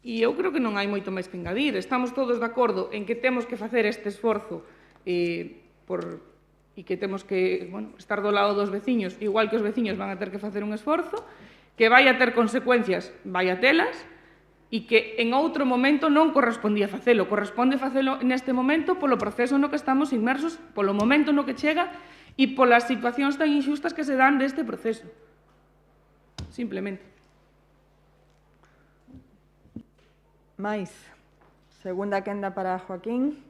E eu creo que non hai moito máis que engadir. Estamos todos de acordo en que temos que facer este esforzo e que temos que estar do lado dos veciños, igual que os veciños van a ter que facer un esforzo, que vai a ter consecuencias, vai a telas, e que en outro momento non correspondía facelo. Corresponde facelo neste momento polo proceso no que estamos inmersos, polo momento no que chega e polas situacións tan inxustas que se dan deste proceso. Simplemente. Mais. Segunda quenda para Joaquín.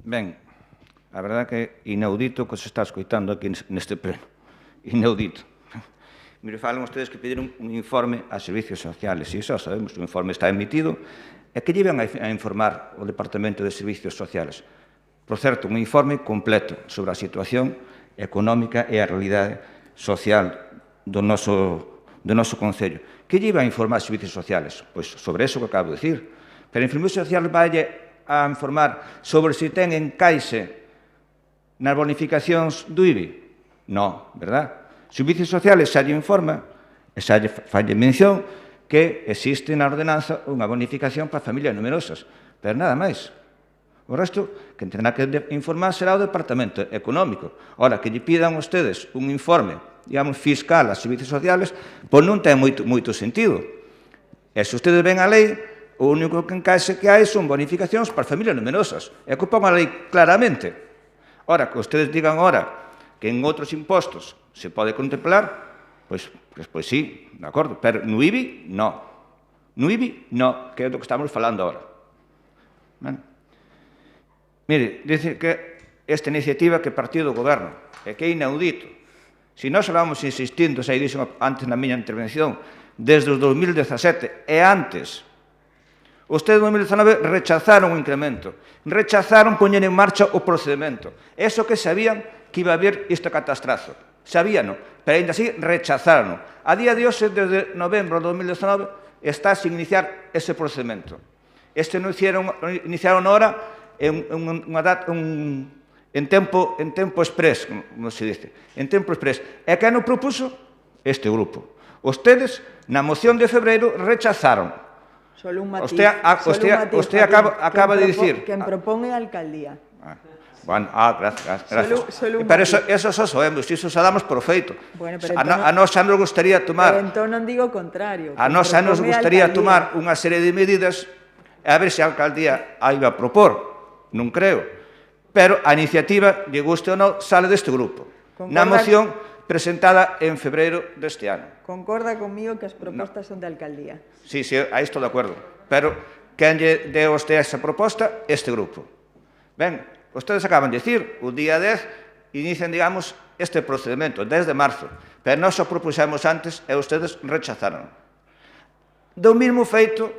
Ben, a verdade que é inaudito que se está escoitando aquí neste pleno. Inaudito. Mire, falan ustedes que pediron un informe a servicios sociales, e iso sabemos, o informe está emitido, e que llevan a informar o Departamento de Servicios Sociales. Por certo, un informe completo sobre a situación económica e a realidade social do noso Concello. Que lleva a informar a servicios sociales? Pois sobre eso que acabo de decir. Pero a Servicios Sociales vai a informar sobre se ten encaixe nas bonificacións do IBI? Non, verdad? Servicios Sociales xa lle informa e xa lle falle mención que existe na ordenanza unha bonificación para familias numerosas, pero nada máis. O resto, que tendrá que informar será o Departamento Económico. Ora, que lle pidan ustedes un informe, digamos, fiscal a Servicios Sociales, pois non ten moito sentido. E se ustedes ven a lei, o único que encaixe que hai son bonificacións para familias numerosas. É que pon a lei claramente. Ora, que ustedes digan ahora que en outros impostos se pode contemplar, pois sí, de acordo, pero no IBI, non. No IBI, non, que é do que estamos falando agora. Mire, dice que esta iniciativa que partiu do Goberno, é que é inaudito. Se nós vamos insistindo, xa dixo antes na miña intervención, desde o 2017 e antes, ustedes en 2019 rechazaron o incremento, rechazaron poñer en marcha o procedimento. Eso que sabían que iba a haber este catastrazo. sabíano, pero ainda así rechazaron. A día de hoxe, desde novembro de 2019, está sin iniciar ese procedimento. Este non iniciaron ahora en tempo express, como se dice, en tempo express. E quen o propuso? Este grupo. Vostedes, na moción de febreiro, rechazaron. Solo un matiz. Usted acaba de dicir... Quen propón é a alcaldía. Bueno, gracias. Solo un pero matiz. eso só sabemos, iso xa damos por feito. Bueno, pero A nós xa nos gustaría tomar... Pero entón non digo o contrario. A nós xa nos gustaría tomar unha serie de medidas a ver se a alcaldía a iba a propor. Non creo. Pero a iniciativa, lle guste ou non, sale deste grupo. Na moción presentada en febreiro deste ano. Concorda conmigo que as propostas son de alcaldía. Sí, aí estou de acordo. Pero quen lle deu a usted esa proposta? Este grupo. Ben, ustedes acaban de dicir, o día 10 inician, digamos, este procedimento, 10 de marzo. Pero nós o propuxemos antes e ustedes rechazaron. Do mesmo feito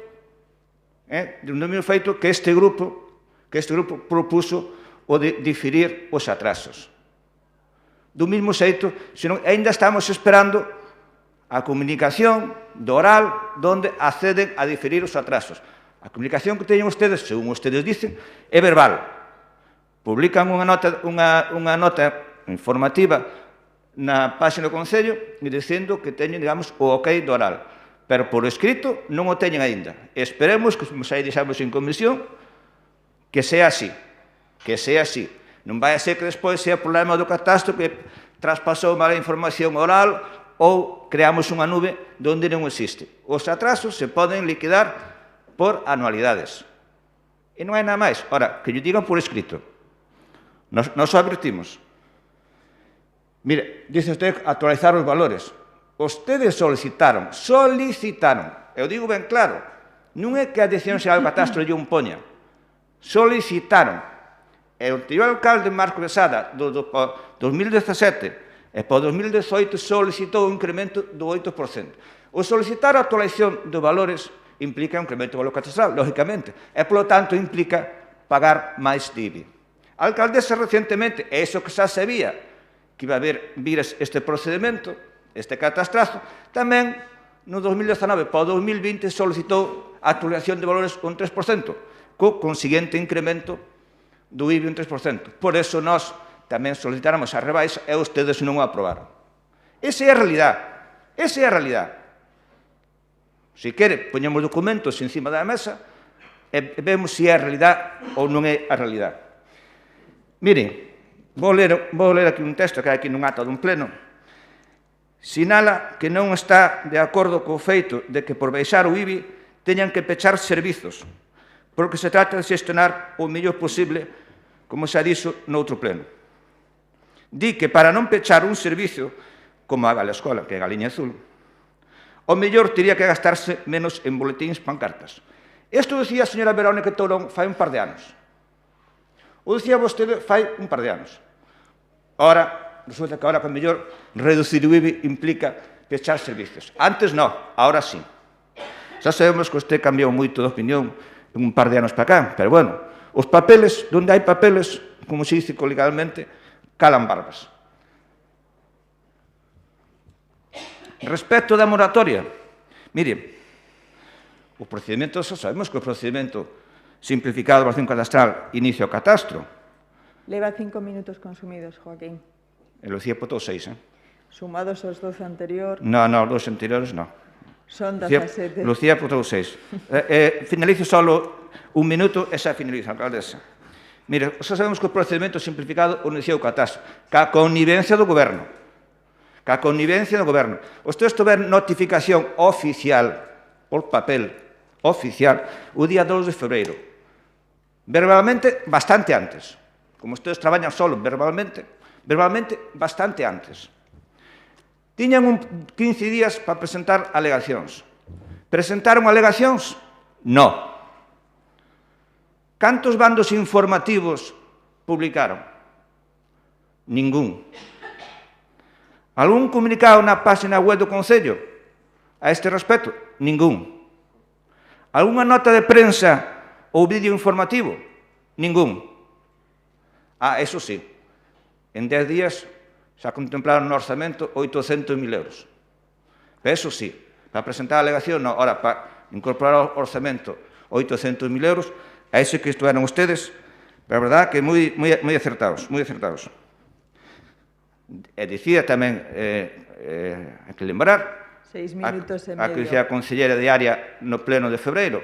que este grupo propuso o de diferir os atrasos. Do mesmo xeito, senón, ainda estamos esperando a comunicación do oral donde acceden a diferir os atrasos. A comunicación que teñen ustedes, según ustedes dicen, é verbal. Publican unha nota informativa na página do Concello dicendo que teñen, digamos, o ok do oral. Pero por escrito non o teñen aínda. Esperemos, como xa dixamos en comisión, que sea así. Que sea así. Non vai a ser que despois sea problema do catastro que traspasou mala información oral ou creamos unha nube onde non existe. Os atrasos se poden liquidar por anualidades. E non hai nada máis. Ora, que lle digan por escrito. Nos advertimos. Mire, dice usted actualizar os valores. Ustedes solicitaron. Eu digo ben claro. Non é que a decisión xeral do catastro lle impoña. Solicitaron. E o anterior alcalde Marco Besada, do 2017 e para o 2018, solicitou un incremento do 8%. O solicitar a actualización de valores implica un incremento do valor catastral, lógicamente, e, polo tanto, implica pagar máis de IBI. A alcaldesa recentemente, e iso que xa sabía, que iba a vir este procedimento, este catastrazo, tamén no 2019 para o 2020 solicitou a actualización de valores un 3%, co consiguiente incremento do IBI un 3%. Por eso nós tamén solicitáramos a rebaixa e ustedes non o aprobaron. Esa é a realidade. Esa é a realidade. Se quere, poñemos documentos encima da mesa e vemos se é a realidade ou non é a realidade. Miren, vou ler aquí un texto que hai aquí nun acta dun pleno. Sinala que non está de acordo co feito de que por baixar o IBI teñan que pechar servizos, porque se trata de xestionar o mellor posible, como xa dixo noutro pleno. Di que para non pechar un servicio, como a Galescola, que é a Galiña Azul, o mellor teria que gastarse menos en boletíns pancartas. Isto decía a señora Verónica Tourón fai un par de anos. O decía vostede fai un par de anos. Ora, resulta que agora, con mellor, reducir o IBI implica pechar servicios. Antes non, agora sí. Xa sabemos que usted cambiou moito de opinión un par de anos para cá, pero bueno, os papeles, onde hai papeles, como se dice legalmente, calan barbas. Respecto da moratoria, mire, o procedimento, xa sabemos que o procedimento simplificado de evaluación catastral inicia o catastro. Leva 5 minutos consumidos, Joaquín. E Lucía botou 6, Sumados aos 12 anterior. Non, os 2 anteriores non. Son 17. Lucía botou 6. Finalizo só un minuto e xa finalizo, alcaldesa. Mire, xa sabemos que o procedimento simplificado iniciou o catastro, ca connivencia do goberno. Ca connivencia do goberno. Ustedes tiveron notificación oficial, por papel, oficial, o día 2 de febreiro. Verbalmente, bastante antes. Como ustedes traballan solo verbalmente, bastante antes. Tiñan 15 días para presentar alegacións. Presentaron alegacións? Non. Cantos bandos informativos publicaron? Ningún. Algún comunicado na página web do Concello a este respecto? Ningún. Algúna nota de prensa ou vídeo informativo? Ningún. Eso sí, en 10 días xa contemplaron no orzamento 800.000 euros. Pero eso sí, para presentar a alegación, no, ahora, para incorporar ao orzamento 800.000 euros, a ese que estuveron ustedes, pero a verdad que moi acertados, moi acertados. E dicía tamén, hai que lembrar, 6 minutos e a que medio. dicía a conselleira de área no pleno de febreiro,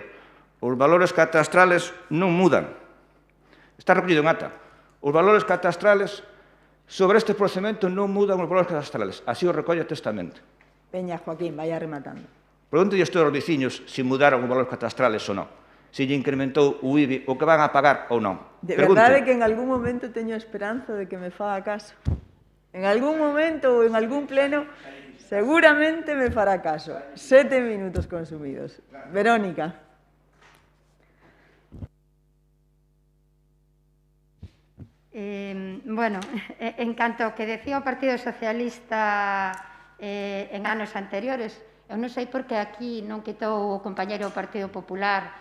os valores catastrales non mudan. Está recollido en ata. Os valores catastrales sobre este procedimento non mudan os valores catastrales. Así o recolle o testamento. Veña, Joaquín, vaya rematando. Pregunto a todos os veciños se mudaron os valores catastrales ou non. Se lle incrementou o IBI o que van a pagar ou non. De verdade que en algún momento teño esperanza de que me faga caso. En algún momento ou en algún pleno seguramente me fará caso. 7 minutos consumidos. Verónica. Bueno, en canto ao que decía o Partido Socialista en anos anteriores, eu non sei por que aquí non quitou o compañeiro do Partido Popular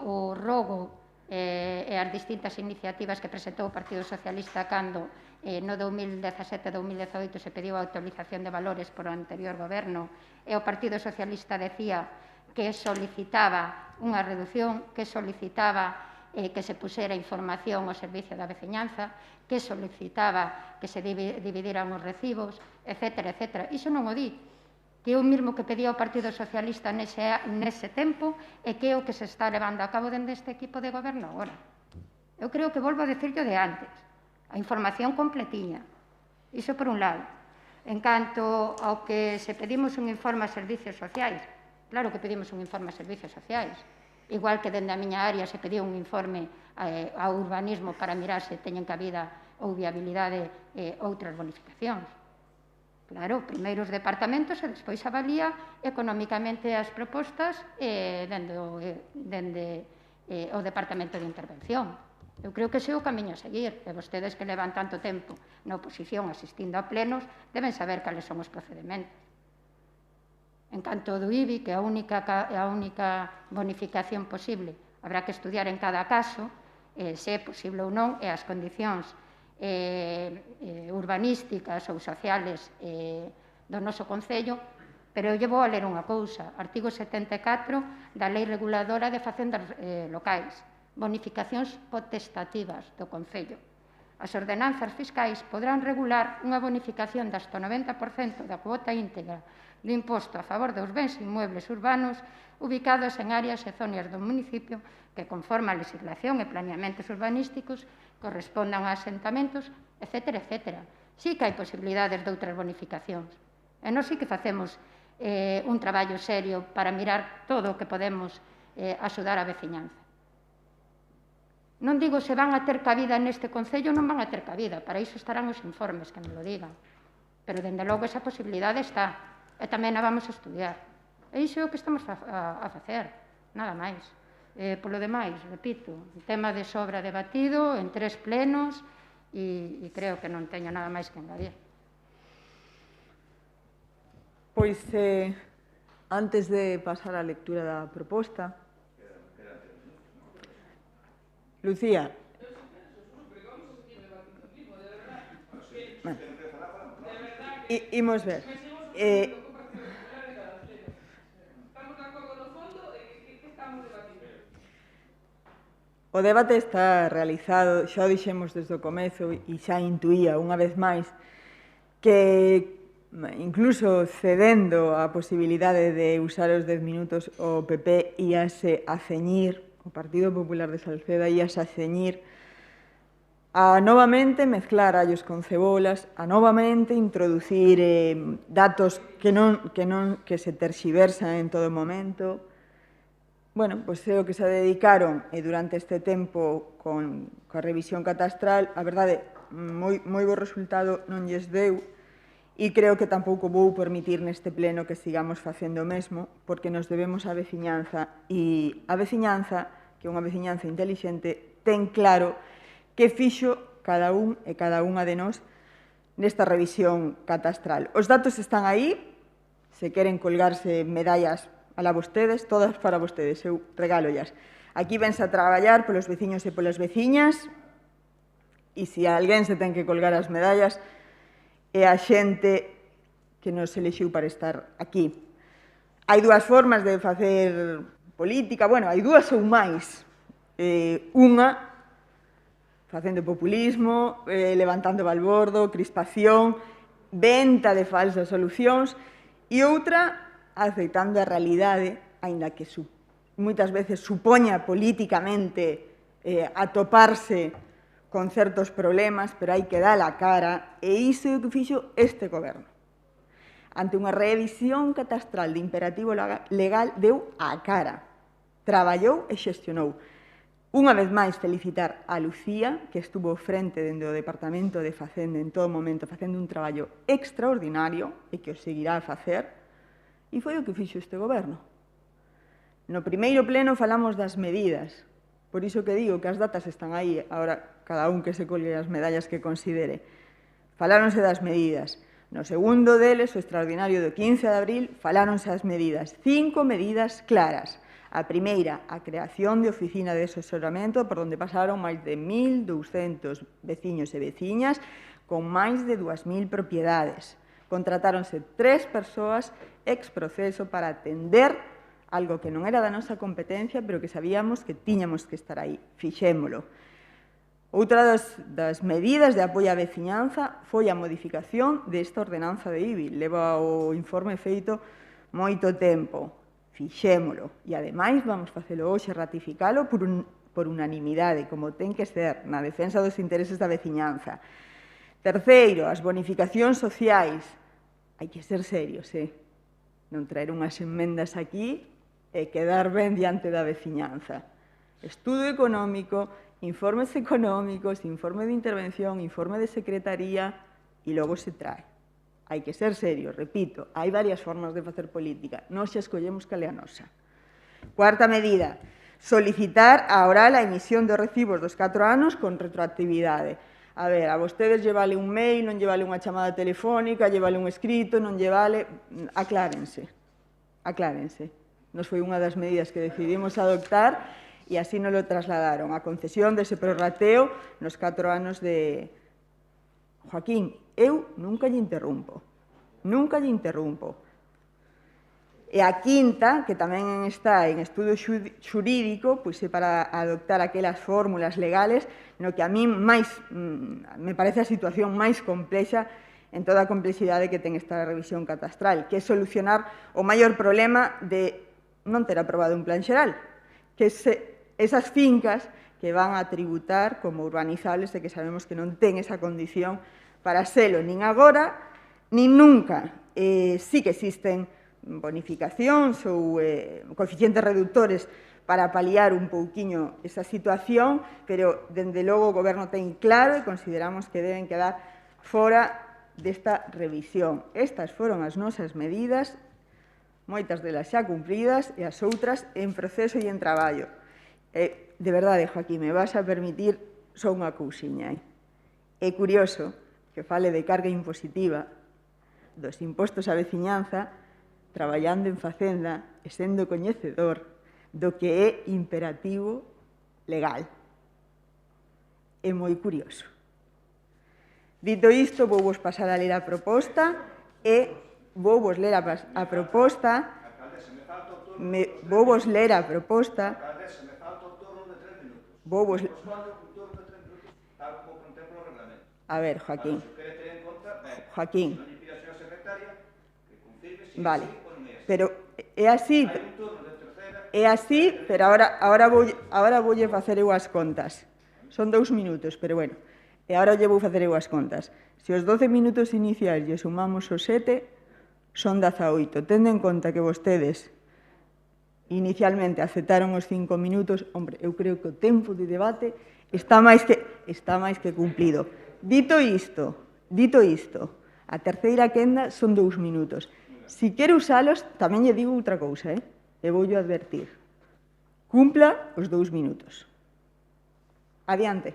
o rogo e as distintas iniciativas que presentou o Partido Socialista cando no 2017-2018 se pediu a actualización de valores por o anterior goberno e o Partido Socialista decía que solicitaba unha reducción, que solicitaba que se pusera información ao servicio da veciñanza, que solicitaba que se dividiran os recibos, etc. etc. Iso non o di, que é o mesmo que pedía o Partido Socialista nese tempo e que é o que se está levando a cabo dende este equipo de goberno agora. Eu creo que volvo a decirlo de antes, a información completiña. Iso por un lado. En canto ao que se pedimos un informe a servicios sociais, claro que pedimos un informe a servicios sociais, igual que dende a miña área se pediu un informe ao urbanismo para mirar se teñen cabida ou viabilidade outras bonificacións. Claro, primeiro os departamentos e despois avalía económicamente as propostas dende o Departamento de Intervención. Eu creo que ese é o camiño a seguir, e vostedes que levan tanto tempo na oposición asistindo a plenos deben saber cales son os procedimentos. En canto do IBI, que é a única bonificación posible, habrá que estudiar en cada caso se é posible ou non e as condicións urbanísticas ou sociales do noso Concello, pero eu vou a ler unha cousa, artigo 74 da Lei Reguladora de Facendas Locais, bonificacións potestativas do Concello. As ordenanzas fiscais podrán regular unha bonificación de hasta 90% da cuota íntegra do imposto a favor dos bens inmuebles urbanos ubicados en áreas e zonas do municipio que, conforme a legislación e planeamentos urbanísticos, correspondan a asentamentos, etc. etc. Sí que hai posibilidades de outras bonificacións. E nós sí que facemos un traballo serio para mirar todo o que podemos axudar a veciñanza. Non digo se van a ter cabida neste Concello ou non van a ter cabida, para iso estarán os informes que nos lo digan. Pero, dende logo, esa posibilidade está, e tamén a vamos a estudiar. E iso é o que estamos a facer, nada máis. Polo demais, repito, o tema de sobra debatido en 3 plenos e creo que non teño nada máis que engadir. Pois, antes de pasar á lectura da proposta, Lucía. Bueno, imos ver. O debate está realizado, xa o dixemos desde o comezo e xa intuía unha vez máis que incluso cedendo a posibilidade de usar os 10 minutos o PP íase a ceñir, o Partido Popular de Salceda íase a ceñir a novamente mezclar allos con cebolas, a novamente introducir datos que se terxiversan en todo momento. Bueno, pois é o que se dedicaron durante este tempo coa revisión catastral. A verdade, moi bo resultado non lles deu e creo que tampouco vou permitir neste pleno que sigamos facendo o mesmo, porque nos debemos á veciñanza e a veciñanza, que é unha veciñanza intelixente, ten claro que fixo cada un e cada unha de nós nesta revisión catastral. Os datos están aí, se queren colgarse medallas a vostedes, todas para vostedes, eu regálollas. Aquí vense a traballar polos veciños e polas veciñas, e se alguén se ten que colgar as medallas, e a xente que nos elixiu para estar aquí. Hai dúas formas de facer política, bueno, hai dúas ou máis. Unha, facendo populismo, levantando balbordo, crispación, venta de falsas solucións, e outra, aceitando a realidade, aínda que moitas veces supoña políticamente atoparse con certos problemas, pero hai que dar a cara, e iso é o que fixo este goberno. Ante unha revisión catastral de imperativo legal, deu a cara, traballou e xestionou. Unha vez máis, felicitar a Lucía, que estuvo frente dende o Departamento de Facenda en todo momento, facendo un traballo extraordinario e que o seguirá a facer, e foi o que fixo este goberno. No primeiro pleno falamos das medidas, por iso que digo que as datas están aí, agora cada un que se colgue as medallas que considere. Faláronse das medidas. No segundo deles, o extraordinario do 15 de abril, faláronse as medidas. 5 medidas claras. A primeira, a creación de oficina de asesoramento por onde pasaron máis de 1.200 veciños e veciñas con máis de 2.000 propiedades. Contratáronse 3 persoas ex proceso para atender algo que non era da nosa competencia, pero que sabíamos que tiñamos que estar aí. Fixémolo. Outra das medidas de apoio á veciñanza foi a modificación desta ordenanza de IBI. Leva o informe feito moito tempo. Fixémolo. E, ademais, vamos facelo hoxe, ratificalo por unanimidade, como ten que ser, na defensa dos intereses da veciñanza. Terceiro, as bonificacións sociais. Hai que ser serios, non traer unhas enmendas aquí e quedar ben diante da veciñanza. Estudo económico, informes económicos, informe de intervención, informe de secretaría e logo se trae. Hai que ser serio, repito, hai varias formas de facer política, nós xa escollemos cal é a nosa. Cuarta medida, solicitar a oral a emisión dos recibos dos 4 anos con retroactividade. A ver, a vostedes lle vale un mail, non lle vale unha chamada telefónica, lle vale un escrito, non lle vale... Aclárense, aclárense. Nos foi unha das medidas que decidimos adoptar e así nos lo trasladaron, a concesión dese prorrateo nos 4 anos de... Joaquín, eu nunca lle interrumpo, nunca lle interrumpo. E a quinta, que tamén está en estudo xurídico, pois é para adoptar aquelas fórmulas legales no que a mí máis me parece a situación máis complexa en toda a complexidade que ten esta revisión catastral, que é solucionar o maior problema de non ter aprobado un plan xeral, que esas fincas que van a tributar como urbanizables e que sabemos que non ten esa condición para selo nin agora, nin nunca. Sí que existen bonificacións ou coeficientes reductores para paliar un pouquiño esa situación, pero, dende logo, o Goberno ten claro e consideramos que deben quedar fora desta revisión. Estas foron as nosas medidas, moitas delas xa cumpridas e as outras en proceso e en traballo. De verdade, Joaquín, me vas a permitir só unha cousiña. É curioso que fale de carga impositiva dos impostos á veciñanza traballando en Facenda e sendo coñecedor do que é imperativo legal. É moi curioso. Dito isto, vou vos pasar a ler a proposta e vou vos ler a proposta. Vou vos ler a proposta. Vou vos... A ver, Joaquín. Joaquín. Vale. Pero é así. É así, pero ahora voulle facer eu as contas. Son 2 minutos, pero bueno. E agora lle vou facer eu as contas. Se os 12 minutos iniciais lle sumamos os 7, son 18. Tendo en conta que vostedes inicialmente aceptaron os 5 minutos, hombre, eu creo que o tempo de debate está máis que cumplido. Dito isto, a terceira quenda son 2 minutos. Si quere usalos, tamén lle digo outra cousa, e voulle advertir. Cumpla os 2 minutos. Adiante.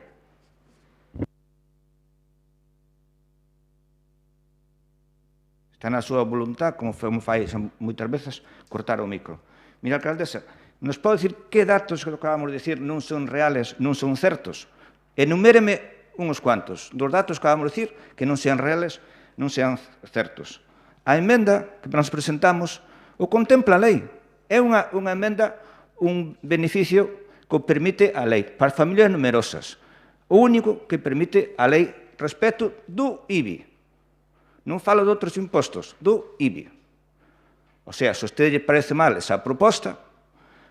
Está na súa voluntad, como fai moitas veces, cortar o micro. Mira, alcaldesa, nos pode dicir que datos que acabamos de dicir non son reales, non son certos? Enuméreme uns cuantos dos datos que acabamos de dicir que non sean reales non sean certos. A emenda que nos presentamos o contempla a lei. É unha emenda, un beneficio que o permite a lei para as familias numerosas. O único que permite a lei respecto do IBI. Non falo de outros impostos, do IBI. O sea, se a usted lle parece mal esa proposta,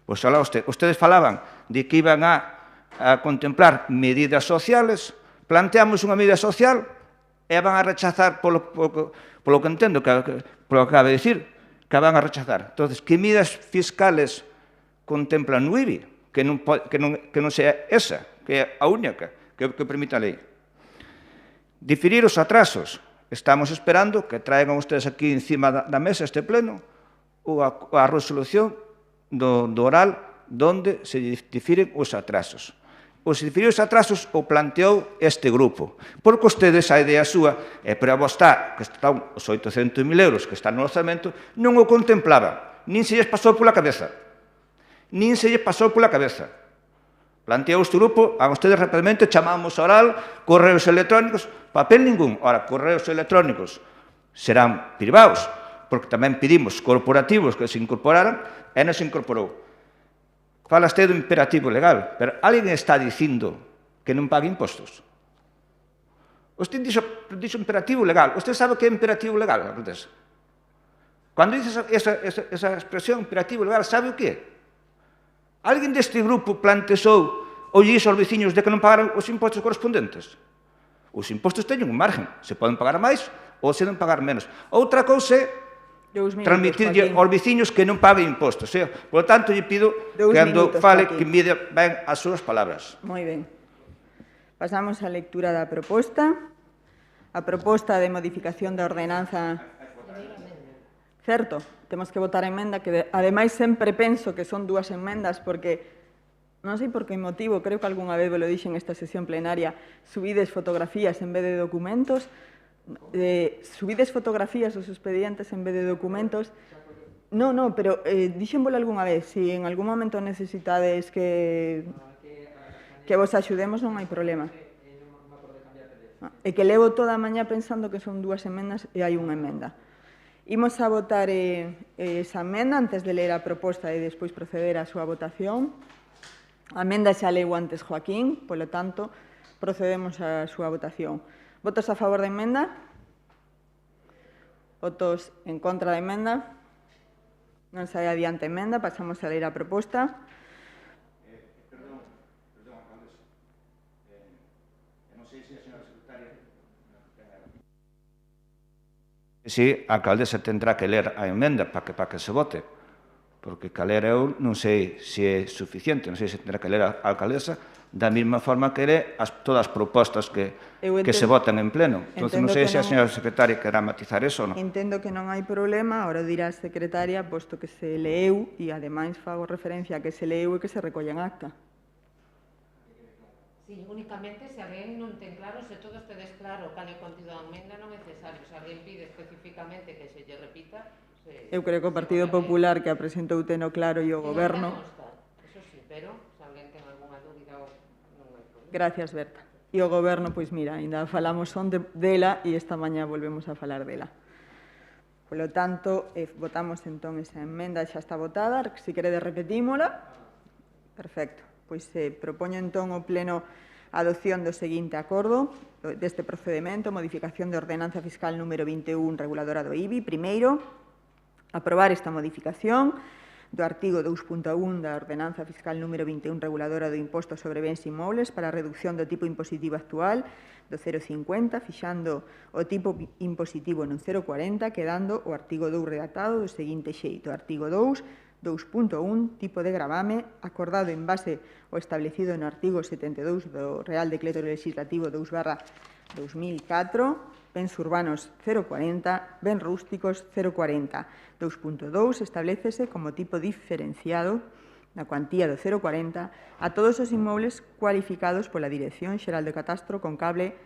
pois alá ustedes falaban de que iban a contemplar medidas sociales, planteamos unha medida social e van a rechazar polo que entendo, polo que acaba de dicir, que van a rechazar. Entón, que medidas fiscales contemplan no IBI? Que non sea esa, que é a única que permite a lei. Diferir os atrasos. Estamos esperando que traigan ustedes aquí encima da mesa este pleno a resolución do oral donde se difiren os atrasos. Os diferir os atrasos o planteou este grupo, porque ustedes, a idea súa, pero a vos que están os 800.000 euros que están no orzamento, non o contemplaban, nin se lles pasou pola cabeza. Nin se lles pasou pola cabeza. Planteou este grupo, a ustedes rapidamente chamamos oral, correos electrónicos, papel ningún. Ora, correos electrónicos serán privados, porque tamén pedimos corporativos que se incorporaran, e non se incorporou. Fala este do imperativo legal, pero alguén está dicindo que non pague impostos? Usted dixo imperativo legal. Usted sabe que é imperativo legal, Artes? Cando dice esa expresión imperativo legal, sabe o que é? Alguén deste grupo plantexou ou dixo aos veciños de que non pagaran os impostos correspondentes? Os impostos teñen un margen. Se poden pagar máis ou se non pagar menos. Outra cousa é transmitirlle aos veciños que non paguen impostos. Por lo tanto, lle pido que cando fale que mide ben as súas palabras. Moi ben. Pasamos á lectura da proposta. A proposta de modificación da ordenanza... Certo, temos que votar a emenda, que ademais sempre penso que son dúas emendas, porque non sei por que motivo, creo que algunha vez vos lo dixen nesta sesión plenaria, subides fotografías en vez de documentos, subides fotografías os expedientes en vez de documentos. Non, pero díxenvolo algunha vez, se en algún momento necesitades que vos axudemos, non hai problema. É que levo toda a mañá pensando que son dúas emendas e hai unha emenda. Imos a votar esa emenda antes de ler a proposta e despois proceder á súa votación. A emenda xa leu antes Joaquín, polo tanto, procedemos á súa votación. Votos a favor da emenda? Votos en contra da emenda? Non sai adiante a emenda, pasamos a ler a proposta. Perdón, alcaldesa. Non sei se a señora secretaria... Si, a alcaldesa tendrá que ler a emenda para que se vote, porque que ler eu non sei se é suficiente, non sei se tendrá que ler a alcaldesa da mesma forma que ler todas as propostas que se votan en pleno. Entón, non sei se a señora secretaria querrá matizar eso ou non. Entendo que non hai problema, ahora dirá a secretaria, posto que se leeu, e ademais fago referencia a que se leeu e que se recolle en acta. Sí, únicamente se alguén non ten claro, se todos tedes claro cal é o contido da emenda, non é necesario. Se alguén pide especificamente que se lle repita... Eu creo que o Partido Popular, que a presentou teno claro, e o Goberno... Eso sí, pero se alguén ten algunha dúbida ou non hai problema. Gracias, Berta. E o Goberno, pois mira, ainda falamos dela e esta mañá volvemos a falar dela. Polo tanto, votamos entón esa emenda, xa está votada. Se queredes repetímola. Perfecto. Pois propoño entón o Pleno a adopción do seguinte acordo deste procedimento, modificación de ordenanza fiscal número 21, reguladora do IBI. Primeiro, aprobar esta modificación do artigo 2.1 da ordenanza fiscal número 21, reguladora do imposto sobre bens inmobles para a reducción do tipo impositivo actual do 0,50, fixando o tipo impositivo non 0,40, quedando o artigo 2 redactado do seguinte xeito. Artigo 2.1, tipo de gravame, acordado en base ao establecido no artigo 72 do Real Decreto Legislativo 2/2004, bens urbanos 0,40, bens rústicos 0,40. 2.2 establécese como tipo diferenciado na cuantía do 0,40 a todos os inmobles cualificados pola Dirección Xeral de Catastro con clave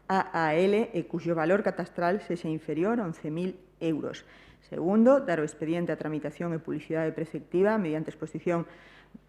AAL e cuxo valor catastral sexa inferior a 11.000 euros, Segundo, dar o expediente a tramitación e publicidade preceptiva mediante exposición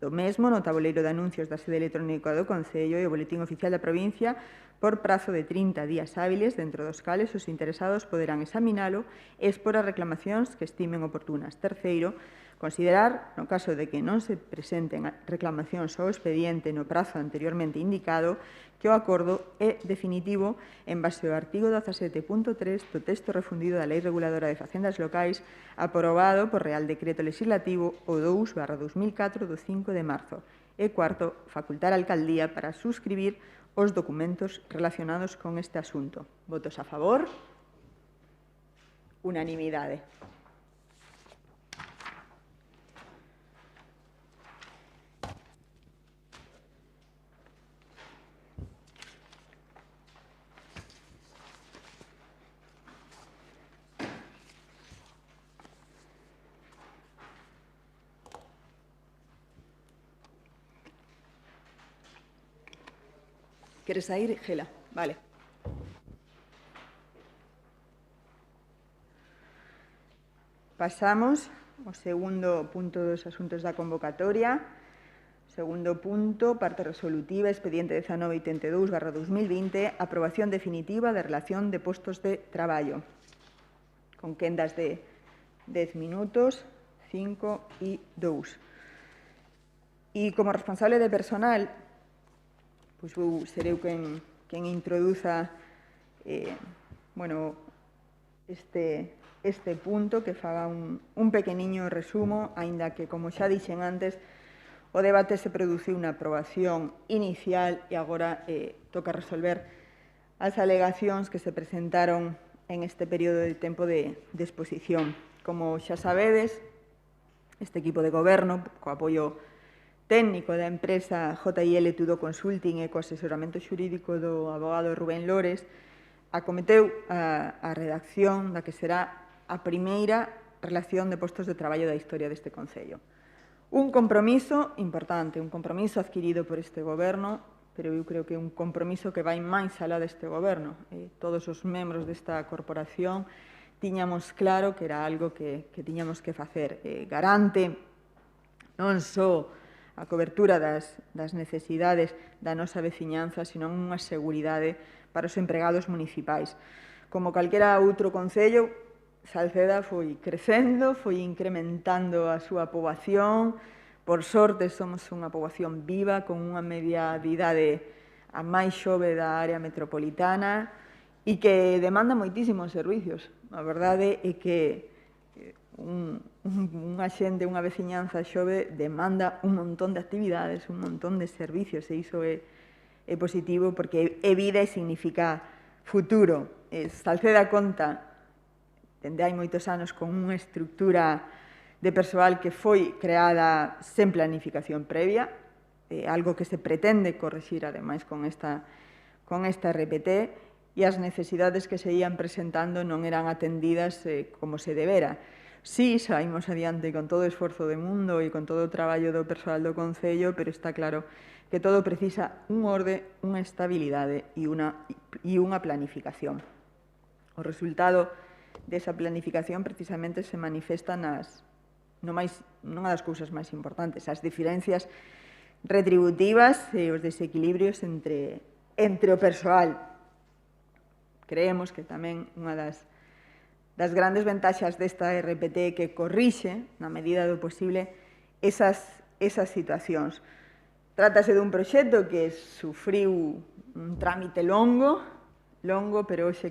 do mesmo no tabuleiro de anuncios da sede electrónica do Concello e o Boletín Oficial da Provincia por prazo de 30 días hábiles, dentro dos cales os interesados poderán examinalo e expor as reclamacións que estimen oportunas. Terceiro, considerar, no caso de que non se presenten reclamacións ao expediente no prazo anteriormente indicado, que o acordo é definitivo en base ao artigo 17.3 do texto refundido da Lei Reguladora de Facendas Locais aprobado por Real Decreto Legislativo o 2/2004 do 5 de marzo. E cuarto, facultar a Alcaldía para suscribir os documentos relacionados con este asunto. Votos a favor? Unanimidade. Queres sair, Gela? Vale. Pasamos ao segundo punto dos asuntos da convocatoria. Segundo punto, parte resolutiva, expediente 1982/2020, aprobación definitiva da relación de postos de traballo, con quendas de 10 minutos, 5 e 2. E como responsable de personal, pois serei quen introduza este punto, que faga un pequeniño resumo, aínda que, como xa dixen antes, o debate se produciu na aprobación inicial e agora toca resolver as alegacións que se presentaron en este período de tempo de exposición. Como xa sabedes, este equipo de goberno, co apoio técnico da empresa JIL Tudo Consulting e co asesoramento xurídico do abogado Rubén Lores, acometeu a redacción da que será a primeira relación de postos de traballo da historia deste Concello. Un compromiso importante, un compromiso adquirido por este goberno, pero eu creo que é un compromiso que vai máis alá deste goberno. Todos os membros desta corporación tiñamos claro que era algo que tiñamos que facer. Garante non só a cobertura das necesidades da nosa veciñanza, senón unha seguridade para os empregados municipais. Como calquera outro concello, Salceda foi crecendo, foi incrementando a súa poboación. Por sorte, somos unha poboación viva, con unha media de idade a máis xove da área metropolitana e que demanda moitísimos servicios. A verdade é que unha xente, unha veciñanza xove demanda un montón de actividades, un montón de servicios, e iso é positivo porque é vida e significa futuro. Salceda conta, dende hai moitos anos, con unha estructura de persoal que foi creada sen planificación previa, algo que se pretende corrixir, ademais, con esta RPT, e as necesidades que se ían presentando non eran atendidas como se debera. Sí, saímos adiante con todo o esforzo do mundo e con todo o traballo do persoal do Concello, pero está claro que todo precisa un orde, unha estabilidade e unha planificación. O resultado desa planificación precisamente se manifesta nunha das cousas máis importantes, as diferencias retributivas e os desequilibrios entre o persoal. Creemos que tamén unha das grandes ventaxas desta RPT que corrixe, na medida do posible, esas situacións. Trátase dun proxecto que sufriu un trámite longo, pero hoxe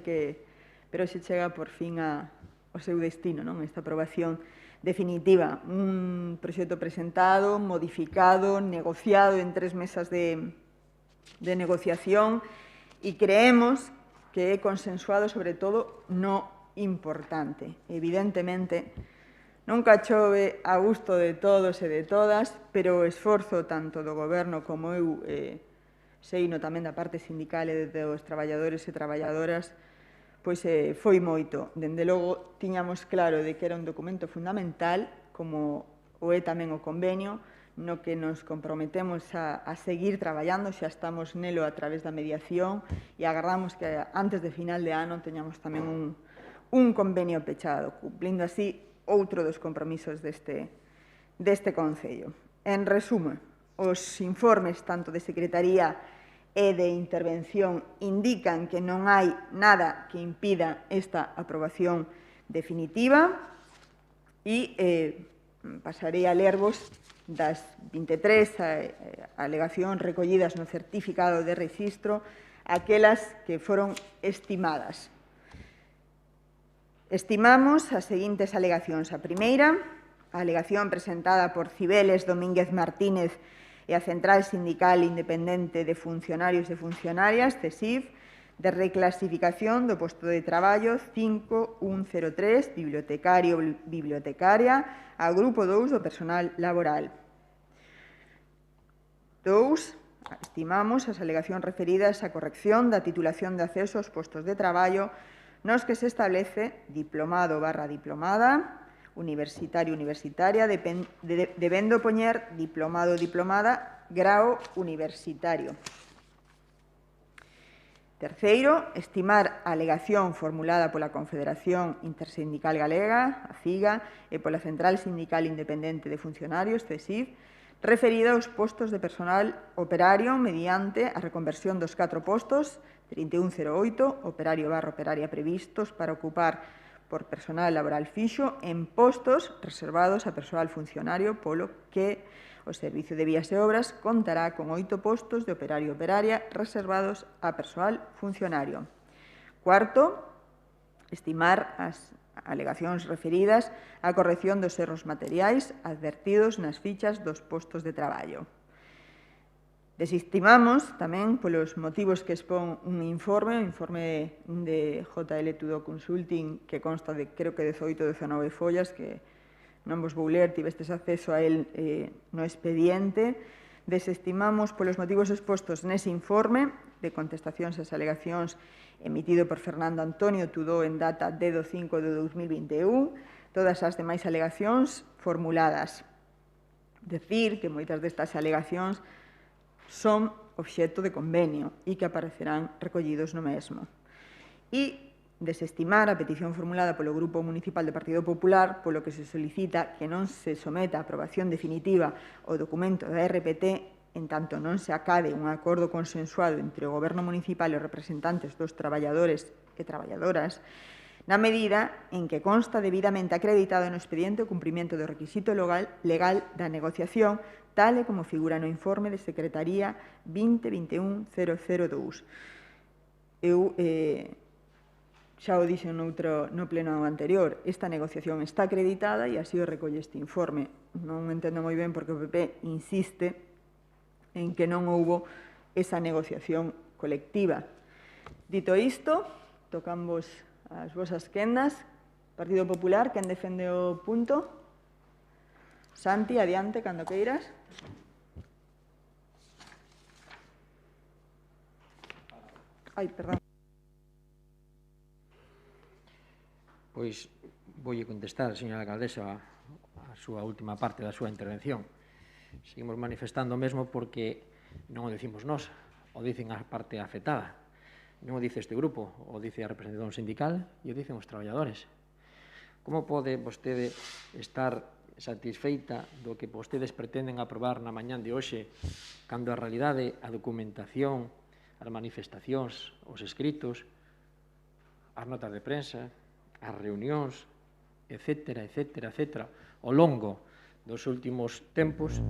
chega por fin ao seu destino, esta aprobación definitiva. Un proxecto presentado, modificado, negociado en 3 mesas de negociación, e creemos que é consensuado sobre todo no importante. Evidentemente, nunca chove a gusto de todos e de todas, pero o esforzo tanto do Goberno como eu seino tamén da parte sindical e dos traballadores e traballadoras, pois foi moito. Dende logo, tiñamos claro de que era un documento fundamental, como o é tamén o convenio, no que nos comprometemos a seguir traballando, xa estamos nelo a través da mediación, e agardamos que antes de final de ano teñamos tamén un un convenio pechado, cumplindo así outro dos compromisos deste Concello. En resumo, os informes tanto de Secretaría e de intervención indican que non hai nada que impida esta aprobación definitiva e pasarei a lervos das 23 alegacións recollidas no certificado de rexistro, aquelas que foron estimadas. Estimamos as seguintes alegacións. A primeira, a alegación presentada por Cibeles Domínguez Martínez e a Central Sindical Independente de Funcionarios e Funcionarias, CESIF, de reclasificación do posto de traballo 5103, bibliotecaria, ao grupo 2 do personal laboral. 2. Estimamos as alegacións referidas á corrección da titulación de acceso aos postos de traballo nos que se establece diplomado/diplomada, universitario/universitaria, debendo poñer diplomado/diplomada, grao universitario. Terceiro, estimar a alegación formulada pola Confederación Intersindical Galega, a CIGA, e pola Central Sindical Independente de Funcionarios, CESIF, referida aos postos de personal operario mediante a reconversión dos 4 postos 3108, operario/operaria previstos para ocupar por personal laboral fixo en postos reservados a persoal funcionario, polo que o Servicio de Vías e Obras contará con 8 postos de operario/operaria reservados a persoal funcionario. Cuarto, estimar as alegacións referidas á corrección dos erros materiais advertidos nas fichas dos postos de traballo. Desestimamos tamén polos motivos que expón un informe, o informe de JL Tudor Consulting, que consta de, creo que 18 ou 19 follas, que non vos vou ler, tivestes acceso a él no expediente. Desestimamos polos motivos expostos nese informe de contestacións ás alegacións emitido por Fernando Antonio Tudó en data de 5 de 2021, todas as demais alegacións formuladas. Decir que moitas destas alegacións son obxecto de convenio e que aparecerán recollidos no mesmo. E desestimar a petición formulada polo Grupo Municipal do Partido Popular, polo que se solicita que non se someta a aprobación definitiva o documento da RPT en tanto non se acabe un acordo consensuado entre o Goberno Municipal e os representantes dos traballadores e traballadoras, na medida en que consta debidamente acreditado no expediente o cumprimento do requisito legal da negociación, tal e como figura no informe de Secretaría 2021-002. Eu xa o dixen no pleno anterior, esta negociación está acreditada e así o recolle este informe. Non entendo moi ben porque o PP insiste en que non houbo esa negociación colectiva. Dito isto, tocamos as vosas quendas. Partido Popular, quen defende o punto? Santi, adiante, cando queiras. Ai, perdón. Pois voulle contestar, señora alcaldesa, a súa última parte da súa intervención. Seguimos manifestando o mesmo porque non o decimos nós, o dicen a parte afectada. Non o dice este grupo, o dice a representación sindical e o dicen os traballadores. Como pode vostede estar satisfeita do que vostedes pretenden aprobar na mañán de hoxe, cando a realidade, a documentación, as manifestacións, os escritos, as notas de prensa, as reunións, etcétera, ao longo dos últimos tempos,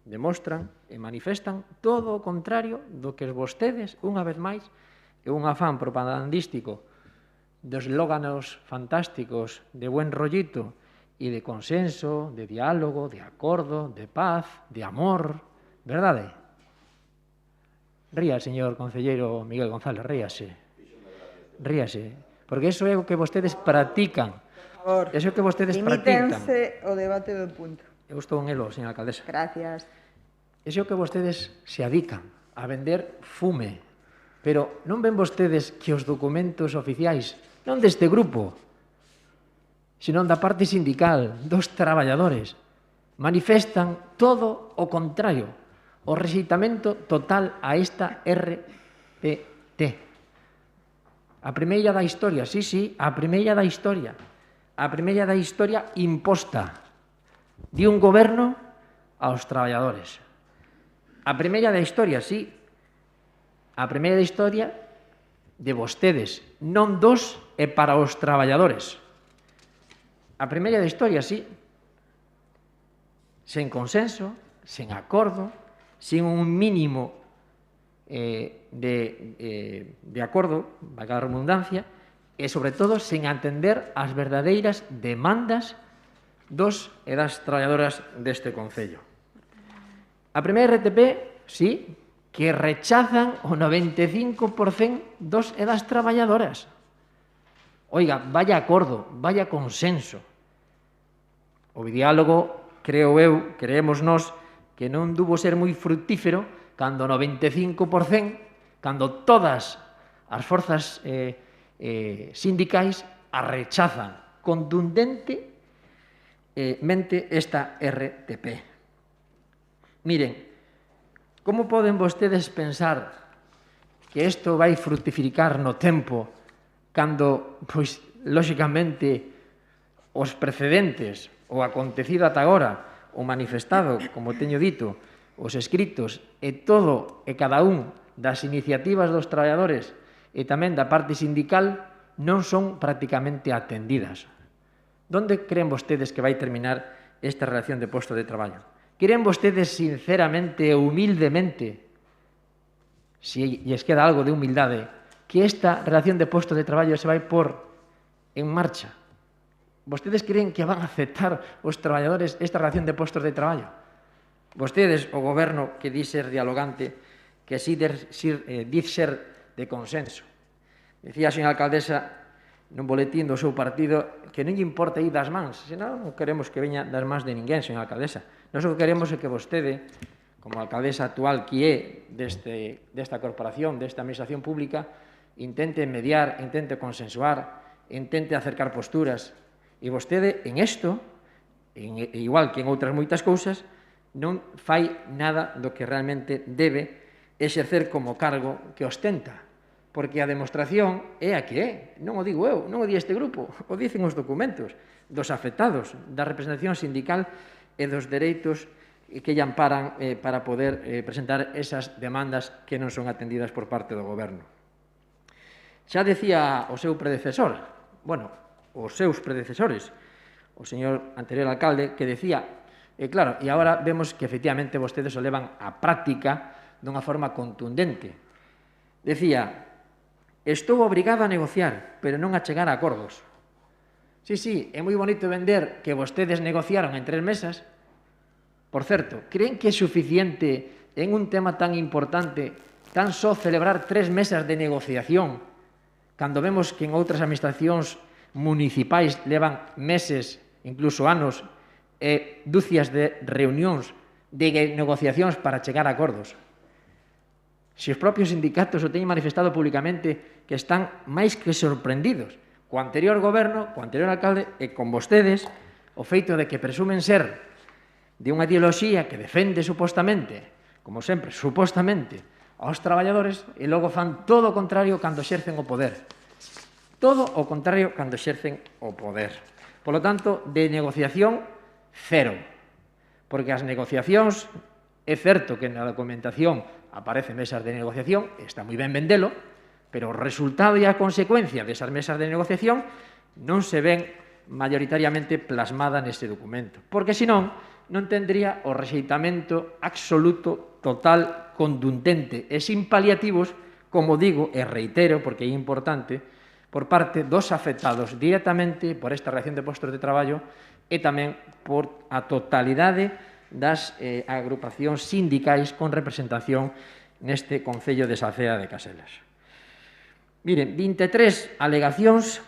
demostran e manifestan todo o contrario do que vostedes, unha vez máis, é un afán propagandístico dos eslóganos fantásticos de buen rollito e de consenso, de diálogo, de acordo, de paz, de amor, verdade? Ría, señor concelleiro Miguel González, ríase. Ríase, porque iso é o que vostedes practican. Por favor, iso é o que vostedes practican. limítense o debate do punto. Eu estou en elo, señora alcaldesa. Gracias. Iso é o que vostedes se adican a vender fume. Pero non ven vostedes que os documentos oficiais, non deste grupo, senón da parte sindical, dos traballadores, manifestan todo o contrario, o rexeitamento total a esta RPT. A primeira da historia, sí, a primeira da historia. A primeira da historia imposta de un goberno aos traballadores. A primeira da historia, sí. A primeira da historia de vostedes, non dos e para os traballadores. A primeira da historia, sí. Sen consenso, sen acordo, sen un mínimo de acordo, valga a redundancia, e, sobre todo, sen atender as verdadeiras demandas dos e das traballadoras deste Concello. A primeira RTP, sí, que rechazan o 95% dos e das traballadoras. Oiga, vaya acordo, vaya consenso. O diálogo, creo eu, creemos nós, que non duvo ser moi fructífero cando o 95%, cando todas as forzas sindicais a rechazan contundentemente esta RTP. Miren, como poden vostedes pensar que isto vai fructificar no tempo cando, pois, lóxicamente, os precedentes, o acontecido ata agora, o manifestado, como teño dito, os escritos e todo e cada un das iniciativas dos traballadores e tamén da parte sindical non son prácticamente atendidas. Donde creen vostedes que vai terminar esta relación de posto de traballo? Creen vostedes sinceramente e humildemente, se lles queda algo de humildade, que esta relación de posto de traballo se vai pôr en marcha? Vostedes creen que van a aceptar os traballadores esta relación de postos de traballo? Vostedes, o goberno que di ser dialogante, que di ser de consenso. Dicía a señora alcaldesa nun boletín do seu partido que non lle importa ir das mans, senón non queremos que veña das mans de ninguén, señora alcaldesa. Nós o que queremos é que vostede, como alcaldesa actual que é desta corporación, desta administración pública, intente mediar, intente consensuar, intente acercar posturas. E vostede, en isto, igual que en outras moitas cousas, non fai nada do que realmente debe exercer como cargo que ostenta. Porque a demostración é a que é. Non o digo eu, non o di este grupo, o dicen os documentos dos afectados, da representación sindical e dos dereitos que lle amparan para poder presentar esas demandas que non son atendidas por parte do goberno. Xa decía o seu predecesor, os seus predecesores, o señor anterior alcalde, que decía, e claro, e agora vemos que efectivamente vostedes o levan á práctica dunha forma contundente. Decía, estou obrigado a negociar, pero non a chegar a acordos. Sí, é moi bonito vender que vostedes negociaron en 3 mesas. Por certo, creen que é suficiente en un tema tan importante tan só celebrar 3 mesas de negociación, cando vemos que en outras administracións municipais levan meses, incluso anos, e dúcias de reunións, de negociacións para chegar a acordos? Se os propios sindicatos o teñen manifestado públicamente que están máis que sorprendidos co anterior goberno, co anterior alcalde e con vostedes, o feito de que presumen ser de unha ideoloxía que defende supostamente, como sempre, supostamente, aos traballadores e logo fan todo o contrario cando exercen o poder. Todo o contrario cando exercen o poder. Por lo tanto, de negociación, cero. Porque as negociacións, é certo que na documentación aparecen mesas de negociación, está moi ben vendelo, pero o resultado e a consecuencia desas mesas de negociación non se ven mayoritariamente plasmada neste documento. Porque, senón, non tendría o rexeitamento absoluto, total, contundente e sin paliativos, como digo e reitero, porque é importante, por parte dos afectados directamente por esta relación de postos de traballo e tamén por a totalidade das agrupacións sindicais con representación neste Concello de Salceda de Caselas. Miren, 23 alegacións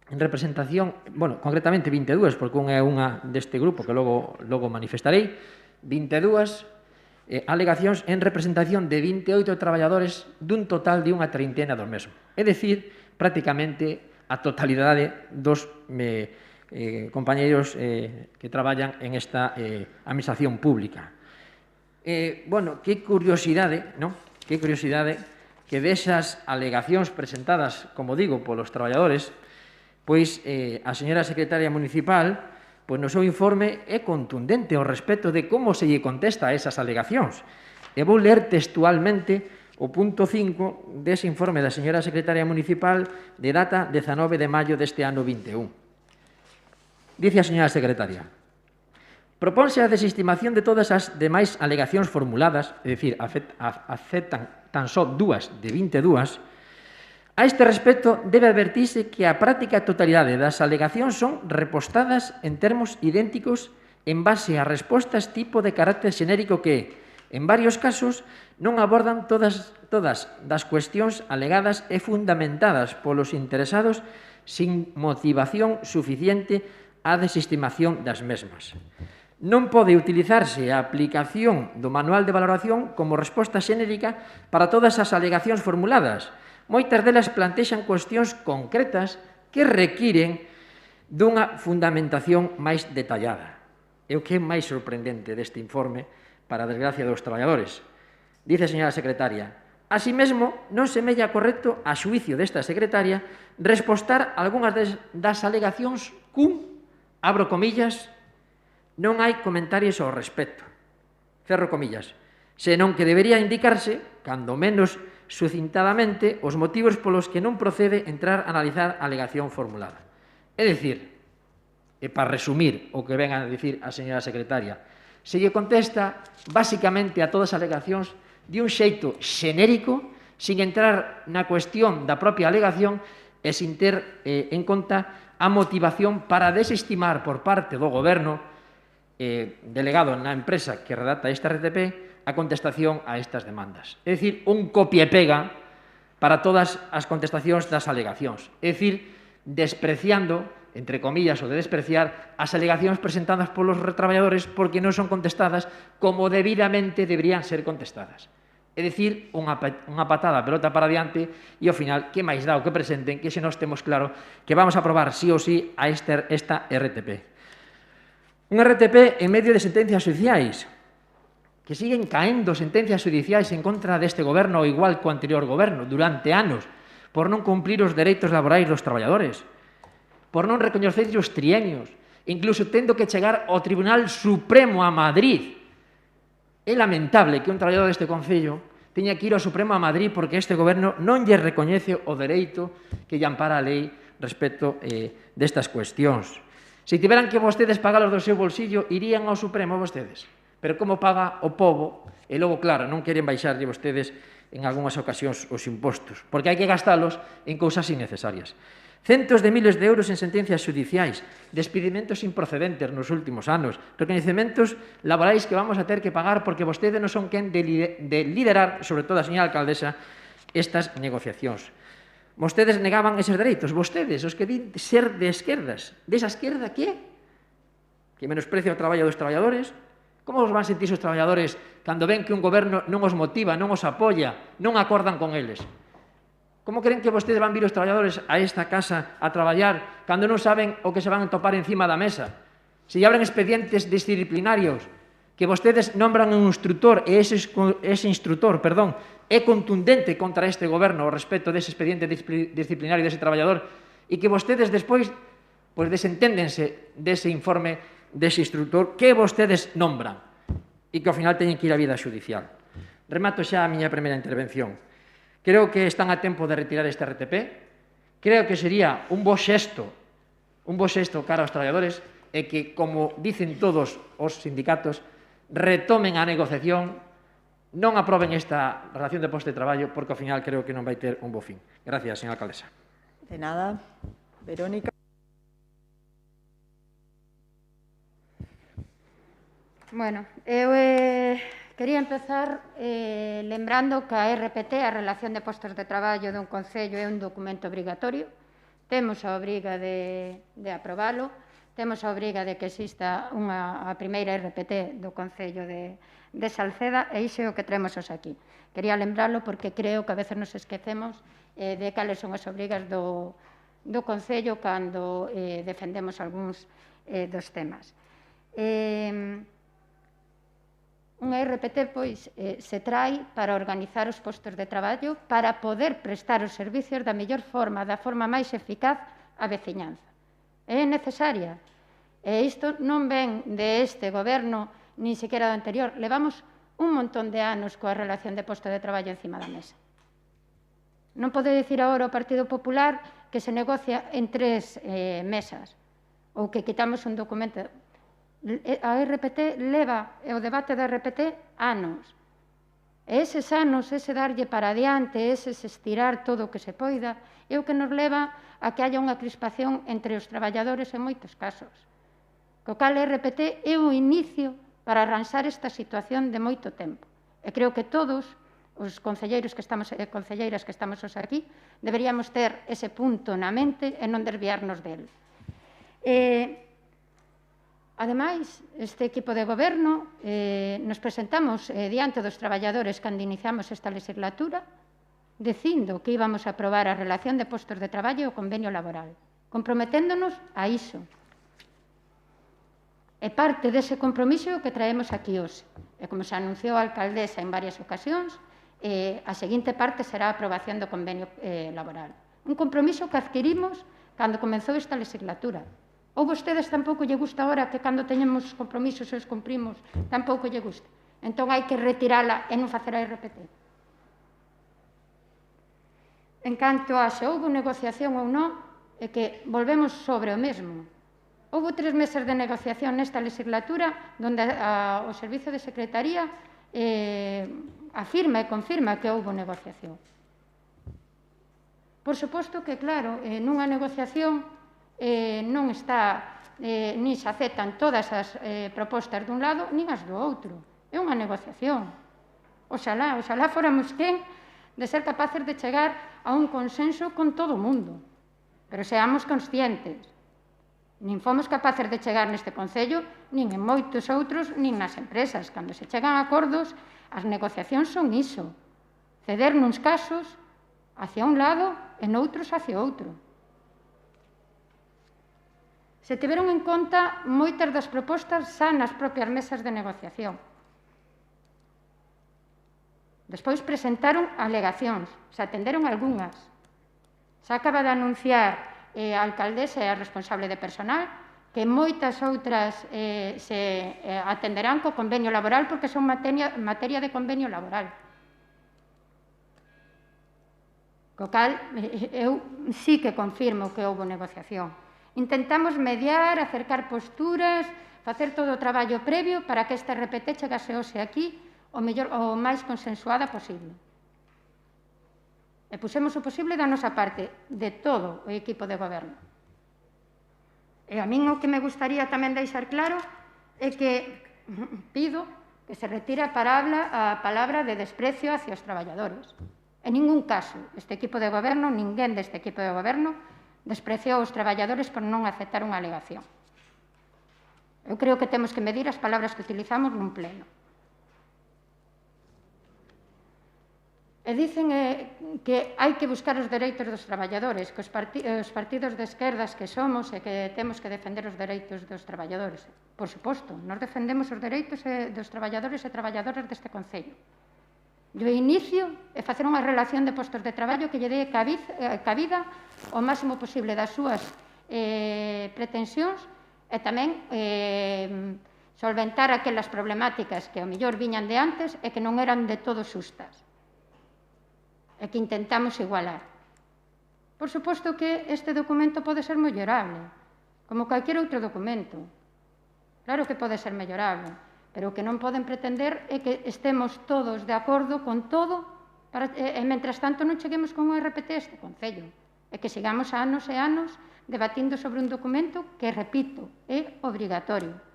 en representación, concretamente 22, porque unha é unha deste grupo que logo manifestarei, 22 alegacións en representación de 28 traballadores dun total de unha treintena do mesmo. É dicir, prácticamente a totalidade dos compañeiros que traballan en esta administración pública. Que curiosidade, non? Que curiosidade que desas alegacións presentadas, como digo, polos traballadores, pois a señora secretaria municipal, pois no seu informe é contundente ao respecto de como se lle contesta a esas alegacións. E vou ler textualmente o punto 5 dese informe da señora secretaria municipal de data 19 de maio deste ano 21. Dice a señora secretaria: propónse a desestimación de todas as demais alegacións formuladas, é dicir, aceptan tan só 2 de 22. A este respecto, debe advertirse que a práctica totalidade das alegacións son repostadas en termos idénticos en base a respostas tipo de carácter xenérico que, en varios casos, non abordan todas das cuestións alegadas e fundamentadas polos interesados sin motivación suficiente á desestimación das mesmas. Non pode utilizarse a aplicación do manual de valoración como resposta xenérica para todas as alegacións formuladas. Moitas delas plantexan cuestións concretas que requiren dunha fundamentación máis detallada. É o que é máis sorprendente deste informe para a desgracia dos traballadores. Dice a señora secretaria: así mesmo, non semella correcto, a xuicio desta secretaria, respostar algunhas das alegacións cun, abro comillas, non hai comentarios ao respecto, cerro comillas, senón que debería indicarse, cando menos sucintadamente, os motivos polos que non procede entrar a analizar a alegación formulada. É dicir, e para resumir o que ven a dicir a señora secretaria, se lle contesta basicamente a todas as alegacións de un xeito xenérico, sin entrar na cuestión da propia alegación e sin ter en conta a motivación para desestimar por parte do Goberno delegado na empresa que redacta esta RTP a contestación a estas demandas. É dicir, un copia e pega para todas as contestacións das alegacións. É dicir, despreciando, entre comillas, o de despreciar, as alegacións presentadas polos traballadores porque non son contestadas como debidamente deberían ser contestadas. É dicir, unha patada a pelota para diante e, ao final, que máis dá o que presenten, que se nós temos claro que vamos a aprobar sí ou sí a esta RTP. Unha RTP en medio de sentencias judiciais, que siguen caendo sentencias judiciais en contra deste goberno, igual co anterior goberno, durante anos, por non cumplir os dereitos laborais dos traballadores, por non recoñecer os trienios, incluso tendo que chegar ao Tribunal Supremo a Madrid. É lamentable que un traballador deste concello teña que ir ao Supremo a Madrid porque este goberno non lle recoñece o dereito que lle ampara a lei respecto destas cuestións. Se tiveran que vostedes pagalos do seu bolsillo, irían ao Supremo vostedes. Pero como paga o pobo, e logo, claro, non queren baixarlle vostedes en algunhas ocasións os impostos, porque hai que gastalos en cousas innecesarias. Centos de miles de euros en sentencias judiciais, despedimentos improcedentes nos últimos anos, recoñecementos laborais que vamos a ter que pagar porque vostedes non son quen de liderar, sobre todo a señora alcaldesa, estas negociacións. Vostedes negaban eses dereitos, vostedes, os que din ser de esquerdas. Desa esquerda que? Que menosprecia o traballo dos traballadores? Como os van sentir os traballadores cando ven que un goberno non os motiva, non os apoia, non acordan con eles? Como creen que vostedes van vir os traballadores a esta casa a traballar cando non saben o que se van a topar encima da mesa? Se abren expedientes disciplinarios, que vostedes nombran un instructor e ese instructor, é contundente contra este goberno ao respecto dese expediente disciplinario dese traballador e que vostedes despois desenténdense dese informe dese instructor que vostedes nombran e que ao final teñen que ir a vida judicial. Remato xa a miña primeira intervención. Creo que están a tempo de retirar este RTP. Creo que sería un bo xesto cara aos traballadores e que, como dicen todos os sindicatos, retomen a negociación, non aproben esta relación de posto de traballo, porque ao final creo que non vai ter un bo fin. Gracias, señora alcaldesa. De nada. Verónica. Bueno, eu quería empezar lembrando que a RPT, a Relación de Postos de Traballo dun Concello, é un documento obrigatorio. Temos a obriga de aprobalo, temos a obriga de que exista a primeira RPT do Concello de Salceda, e iso é o que traemos os aquí. Quería lembrarlo porque creo que a veces nos esquecemos de cales son as obrigas do Concello cando defendemos algúns dos temas. Unha RPT, pois, se trai para organizar os postos de traballo para poder prestar os servicios da mellor forma, da forma máis eficaz á veciñanza. É necesaria. E isto non ven de este goberno, nin sequera do anterior. Levamos un montón de anos coa relación de posto de traballo encima da mesa. Non pode dicir agora o Partido Popular que se negocia en 3 mesas ou que quitamos un documento. A RPT leva, o debate da RPT, anos. E eses anos, ese darlle para adiante, ese estirar todo o que se poida, é o que nos leva a que haya unha crispación entre os traballadores en moitos casos. Co cal a RPT é o inicio para arranxar esta situación de moito tempo. E creo que todos os concelleiros que estamos e concelleiras que estamos hoxe aquí deberíamos ter ese punto na mente e non desviarnos del. Ademais, este equipo de goberno nos presentamos diante dos traballadores cando iniciamos esta legislatura dicindo que íbamos a aprobar a relación de postos de traballo e o convenio laboral, comprometéndonos a iso. E parte dese compromiso que traemos aquí hoxe. E como se anunciou a alcaldesa en varias ocasións, a seguinte parte será a aprobación do convenio laboral. Un compromiso que adquirimos cando comenzou esta legislatura. Ou vostedes tampouco lle gusta ahora que cando teñemos compromisos e os cumprimos tampouco lle gusta. Entón hai que retirala e non facer a RPT. En canto a se houve negociación ou non, é que volvemos sobre o mesmo. Houve 3 meses de negociación nesta legislatura onde o Servizo de Secretaría afirma e confirma que houve negociación. Por suposto que, claro, nunha negociación non está, nin se aceptan todas as propostas dun lado, nin as do outro. É unha negociación. Oxalá fóramos quen de ser capaces de chegar a un consenso con todo o mundo. Pero seamos conscientes. Nin fomos capaces de chegar neste Concello, nin en moitos outros, nin nas empresas. Cando se chegan a acordos, as negociacións son iso. Ceder nuns casos hacia un lado e noutros hacia outro. Se tiveron en conta moitas das propostas xa nas propias mesas de negociación. Despois presentaron alegacións, se atenderon algunhas. Se acaba de anunciar a alcaldesa e a responsable de personal que moitas outras se atenderán co convenio laboral porque son materia de convenio laboral. Co cal, eu sí que confirmo que houve negociación. Intentamos mediar, acercar posturas, facer todo o traballo previo para que esta RPT chegase hoxe aquí o máis consensuada posible. E pusemos o posible da nosa parte, de todo o equipo de goberno. E a min o que me gustaría tamén deixar claro é que pido que se retire a palabra de desprecio hacia os traballadores. En ningún caso, este equipo de goberno, ninguén deste equipo de goberno, despreciou os traballadores por non aceptar unha alegación. Eu creo que temos que medir as palabras que utilizamos nun pleno. E dicen que hai que buscar os dereitos dos traballadores, que os partidos de esquerdas que somos e que temos que defender os dereitos dos traballadores. Por suposto, nós defendemos os dereitos dos traballadores e traballadoras deste Concello. E o inicio é facer unha relación de postos de traballo que lle dé cabida o máximo posible das súas pretensións e tamén solventar aquelas problemáticas que ao mellor viñan de antes e que non eran de todo xustas e que intentamos igualar. Por suposto que este documento pode ser mellorable, como calquer outro documento. Claro que pode ser mellorable, pero o que non poden pretender é que estemos todos de acordo con todo e, mentras tanto, non cheguemos con un RPT a este Concello e que sigamos anos e anos debatindo sobre un documento que, repito, é obrigatorio.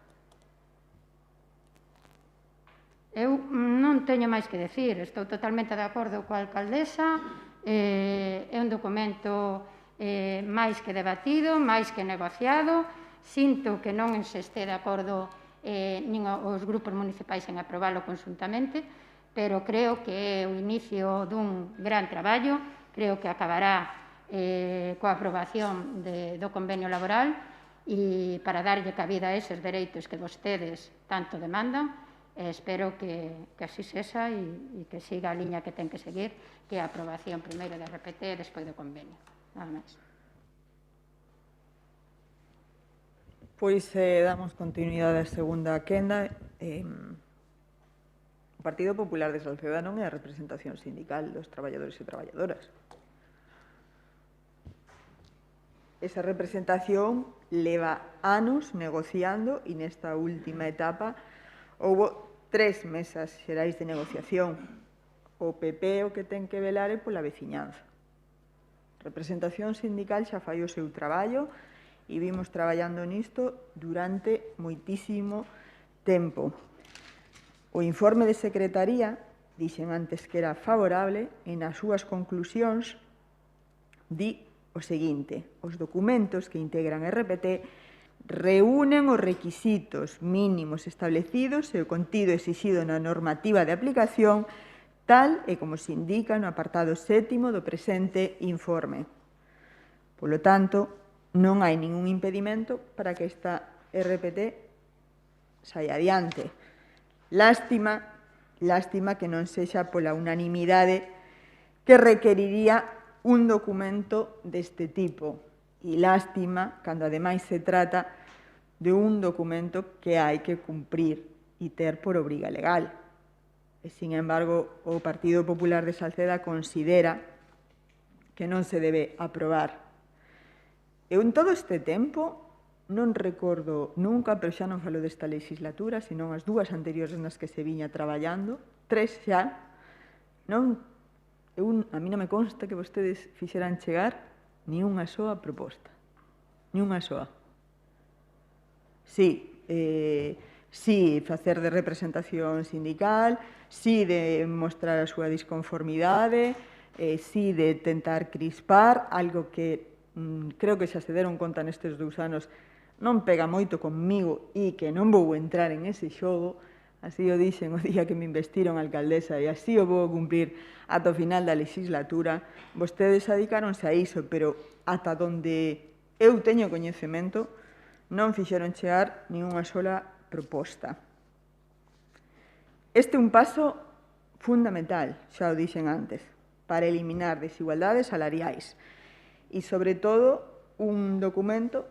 Eu non teño máis que decir, estou totalmente de acordo coa alcaldesa, é un documento máis que debatido, máis que negociado, sinto que non se este de acordo nin os grupos municipais en aprobalo conxuntamente, pero creo que é o inicio dun gran traballo, creo que acabará coa aprobación do convenio laboral e para darlle cabida a eses dereitos que vostedes tanto demandan, espero que así sexa e que siga a liña que ten que seguir, que é a aprobación primeiro da RPT e despois do convenio. Nada máis. Pois damos continuidade á segunda quenda. O Partido Popular de Salceda non é a representación sindical dos traballadores e traballadoras. Esa representación leva anos negociando e nesta última etapa houbo 3 mesas xerais de negociación. O PP o que ten que velar é pola veciñanza. A representación sindical xa fai o seu traballo e vimos traballando nisto durante moitísimo tempo. O informe de Secretaría, dixen antes que era favorable, e nas súas conclusións di o seguinte: os documentos que integran RPT reúnen os requisitos mínimos establecidos e o contido exixido na normativa de aplicación tal e como se indica no apartado 7º do presente informe. Polo tanto, non hai ningún impedimento para que esta RPT saia adiante. Lástima que non sexa pola unanimidade que requeriría un documento deste tipo. E lástima cando ademais se trata de un documento que hai que cumprir e ter por obriga legal. E, sin embargo, o Partido Popular de Salceda considera que non se debe aprobar. Eu en todo este tempo non recordo nunca, pero xa non falo desta legislatura, senón as 2 anteriores nas que se viña traballando, 3 xa, a mí non me consta que vostedes fixeran chegar ni unha soa proposta. Ni unha soa. Sí, facer de representación sindical, sí de mostrar a súa disconformidade, sí de tentar crispar, algo que creo que xa se deron conta nestes 2 anos non pega moito conmigo e que non vou entrar en ese xogo. Así o dixen o día que me investiron alcaldesa e así o vou cumprir ata o final da legislatura. Vostedes adicáronse a iso, pero ata onde eu teño coñecemento non fixeron chegar nin unha sola proposta. Este é un paso fundamental, xa o dixen antes, para eliminar desigualdades salariais e, sobre todo, un documento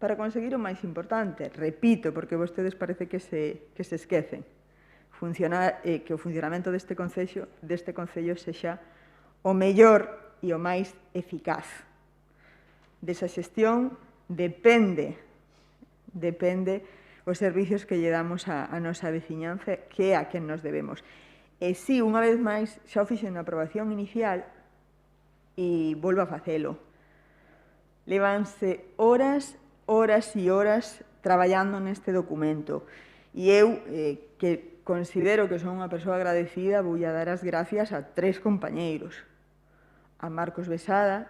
para conseguir o máis importante. Repito, porque vostedes parece que se esquecen, que o funcionamento deste Concello sexa o mellor e o máis eficaz. Desa xestión depende os servicios que lle damos a nosa veciñanza, que é a quen nos debemos. E si, unha vez máis, xa o fixen na aprobación inicial e volvo a facelo. Levanse horas e horas traballando neste documento. E eu, que considero que son unha persoa agradecida, vou a dar as gracias a 3 compañeiros. A Marcos Besada,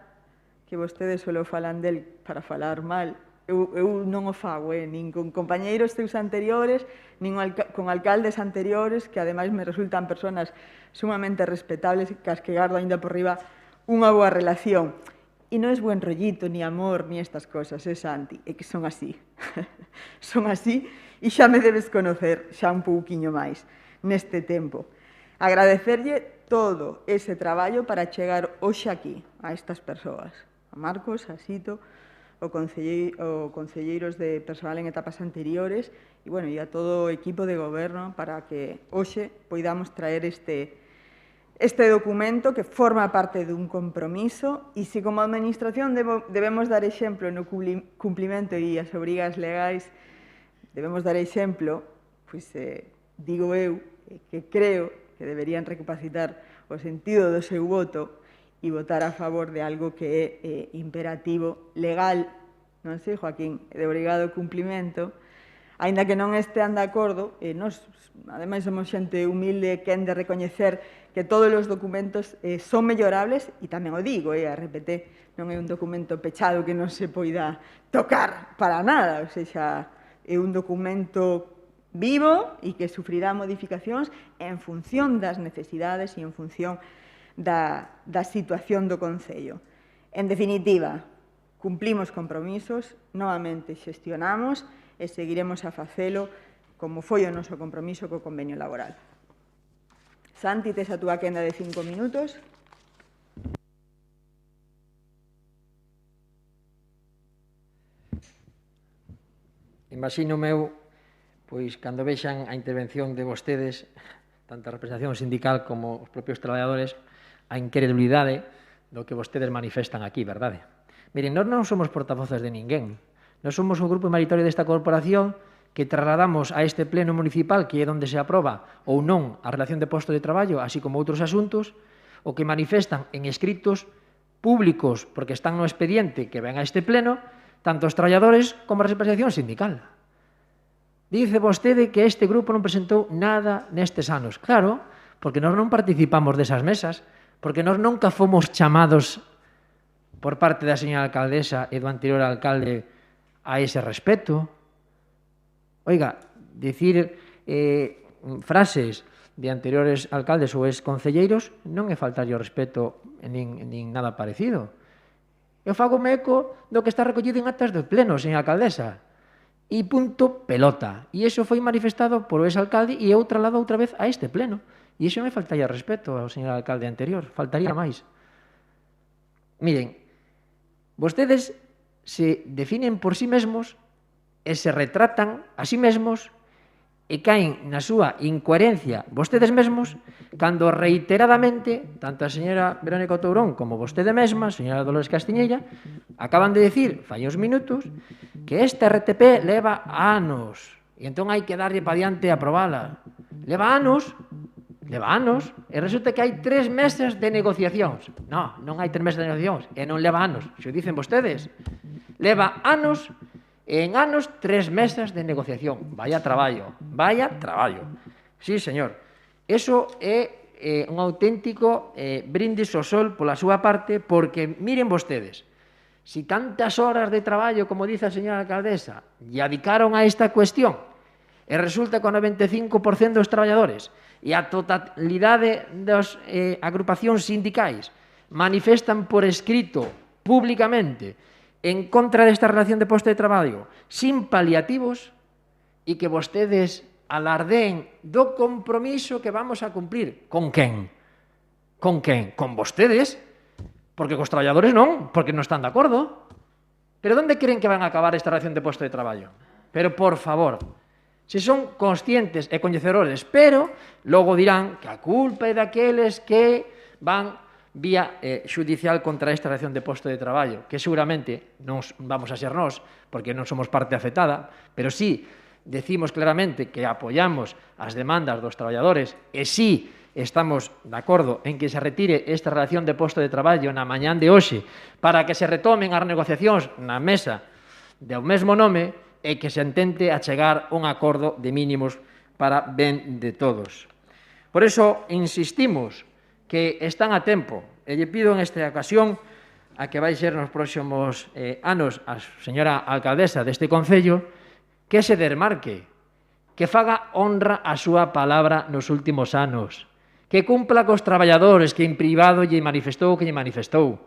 que vostedes solo falan del para falar mal. Eu non o fago, nin con compañeiros teus anteriores, nin con alcaldes anteriores, que ademais me resultan persoas sumamente respetables e cas que gardo ainda por riba unha boa relación. E non é buen rollito, ni amor, ni estas cosas, é Santi, é que son así. Son así e xa me debes conocer xa un pouquiño máis neste tempo. Agradecerlle todo ese traballo para chegar hoxe aquí a estas persoas. A Marcos, a Sito, o concelleiros de personal en etapas anteriores e a todo o equipo de goberno para que hoxe poidamos traer este documento que forma parte dun compromiso e se como administración debemos dar exemplo no cumplimento e as obrigas legais, debemos dar exemplo, pois digo eu que creo que deberían recapacitar o sentido do seu voto e votar a favor de algo que é imperativo, legal, non sei, Joaquín, de obrigado cumplimento, aínda que non estean de acordo, nós, ademais, somos xente humilde que han de recoñecer que todos os documentos son mellorables, e tamén o digo, a RPT non é un documento pechado que non se poida tocar para nada, ou seja, é un documento vivo e que sufrirá modificacións en función das necesidades e en función da situación do Concello. En definitiva, cumplimos compromisos, novamente xestionamos e seguiremos a facelo como foi o noso compromiso co convenio laboral. Santi, tes a túa quenda de 5 minutos. Imagino meu, pois, cando vexan a intervención de vostedes, tanto a representación sindical como os propios traballadores, a incredulidade do que vostedes manifestan aquí, verdade? Miren, nós non somos portavoces de ninguén. Nós somos o grupo maritorio desta corporación que trasladamos a este pleno municipal, que é onde se aproba ou non a relación de posto de traballo, así como outros asuntos, o que manifestan en escritos públicos, porque están no expediente que ven a este pleno, tanto os traballadores como a representación sindical. Dice vostede que este grupo non presentou nada nestes anos. Claro, porque nós non participamos desas mesas, porque nós nunca fomos chamados por parte da señora alcaldesa e do anterior alcalde a ese respecto. Oiga, dicir frases de anteriores alcaldes ou exconcelleiros non é faltarlle o respeto nin nada parecido. Eu fago eco do que está recollido en actas do pleno, señora alcaldesa. E punto pelota. E iso foi manifestado por o ex-alcalde e eu traslado outra vez a este pleno. E iso me faltaría respeto ao señor alcalde anterior. Faltaría máis. Miren, vostedes se definen por sí mesmos e se retratan a sí mesmos e caen na súa incoherencia vostedes mesmos cando reiteradamente, tanto a señora Verónica Tourón como vostede mesma, a señora Dolores Castiñeira, acaban de decir, fai uns minutos, que esta RTP leva anos e entón hai que darlle pa diante a aprobala. Leva anos, e resulta que hai 3 meses de negociacións. Non hai 3 meses de negociacións, e non leva anos, xo dicen vostedes. Leva anos, e en anos 3 meses de negociación. Vaya traballo. Sí, señor. Eso é un auténtico brindis ao sol pola súa parte, porque miren vostedes, si tantas horas de traballo, como dice a señora alcaldesa, lle dedicaron a esta cuestión, e resulta que o 95% dos traballadores e a totalidade das agrupacións sindicais manifestan por escrito, públicamente, en contra desta relación de posto de traballo, sin paliativos, e que vostedes alardeen do compromiso que vamos a cumplir. Con quen? Con vostedes? Porque cos traballadores non, porque non están de acordo. Pero onde creen que van a acabar esta relación de posto de traballo? Pero, por favor, se son conscientes e coñecedores, pero logo dirán que a culpa é daqueles que van vía xudicial contra esta relación de posto de traballo, que seguramente non vamos a ser nós, porque non somos parte afectada, pero sí decimos claramente que apoiamos as demandas dos traballadores e sí estamos de acordo en que se retire esta relación de posto de traballo na mañán de hoxe para que se retomen as negociacións na mesa do mesmo nome e que se intente achegar un acordo de mínimos para ben de todos. Por iso insistimos que están a tempo, e lle pido en esta ocasión a que vai ser nos próximos anos a señora alcaldesa deste Concello que se desmarque, que faga honra a súa palabra nos últimos anos, que cumpla cos traballadores que en privado lle manifestou o que lle manifestou,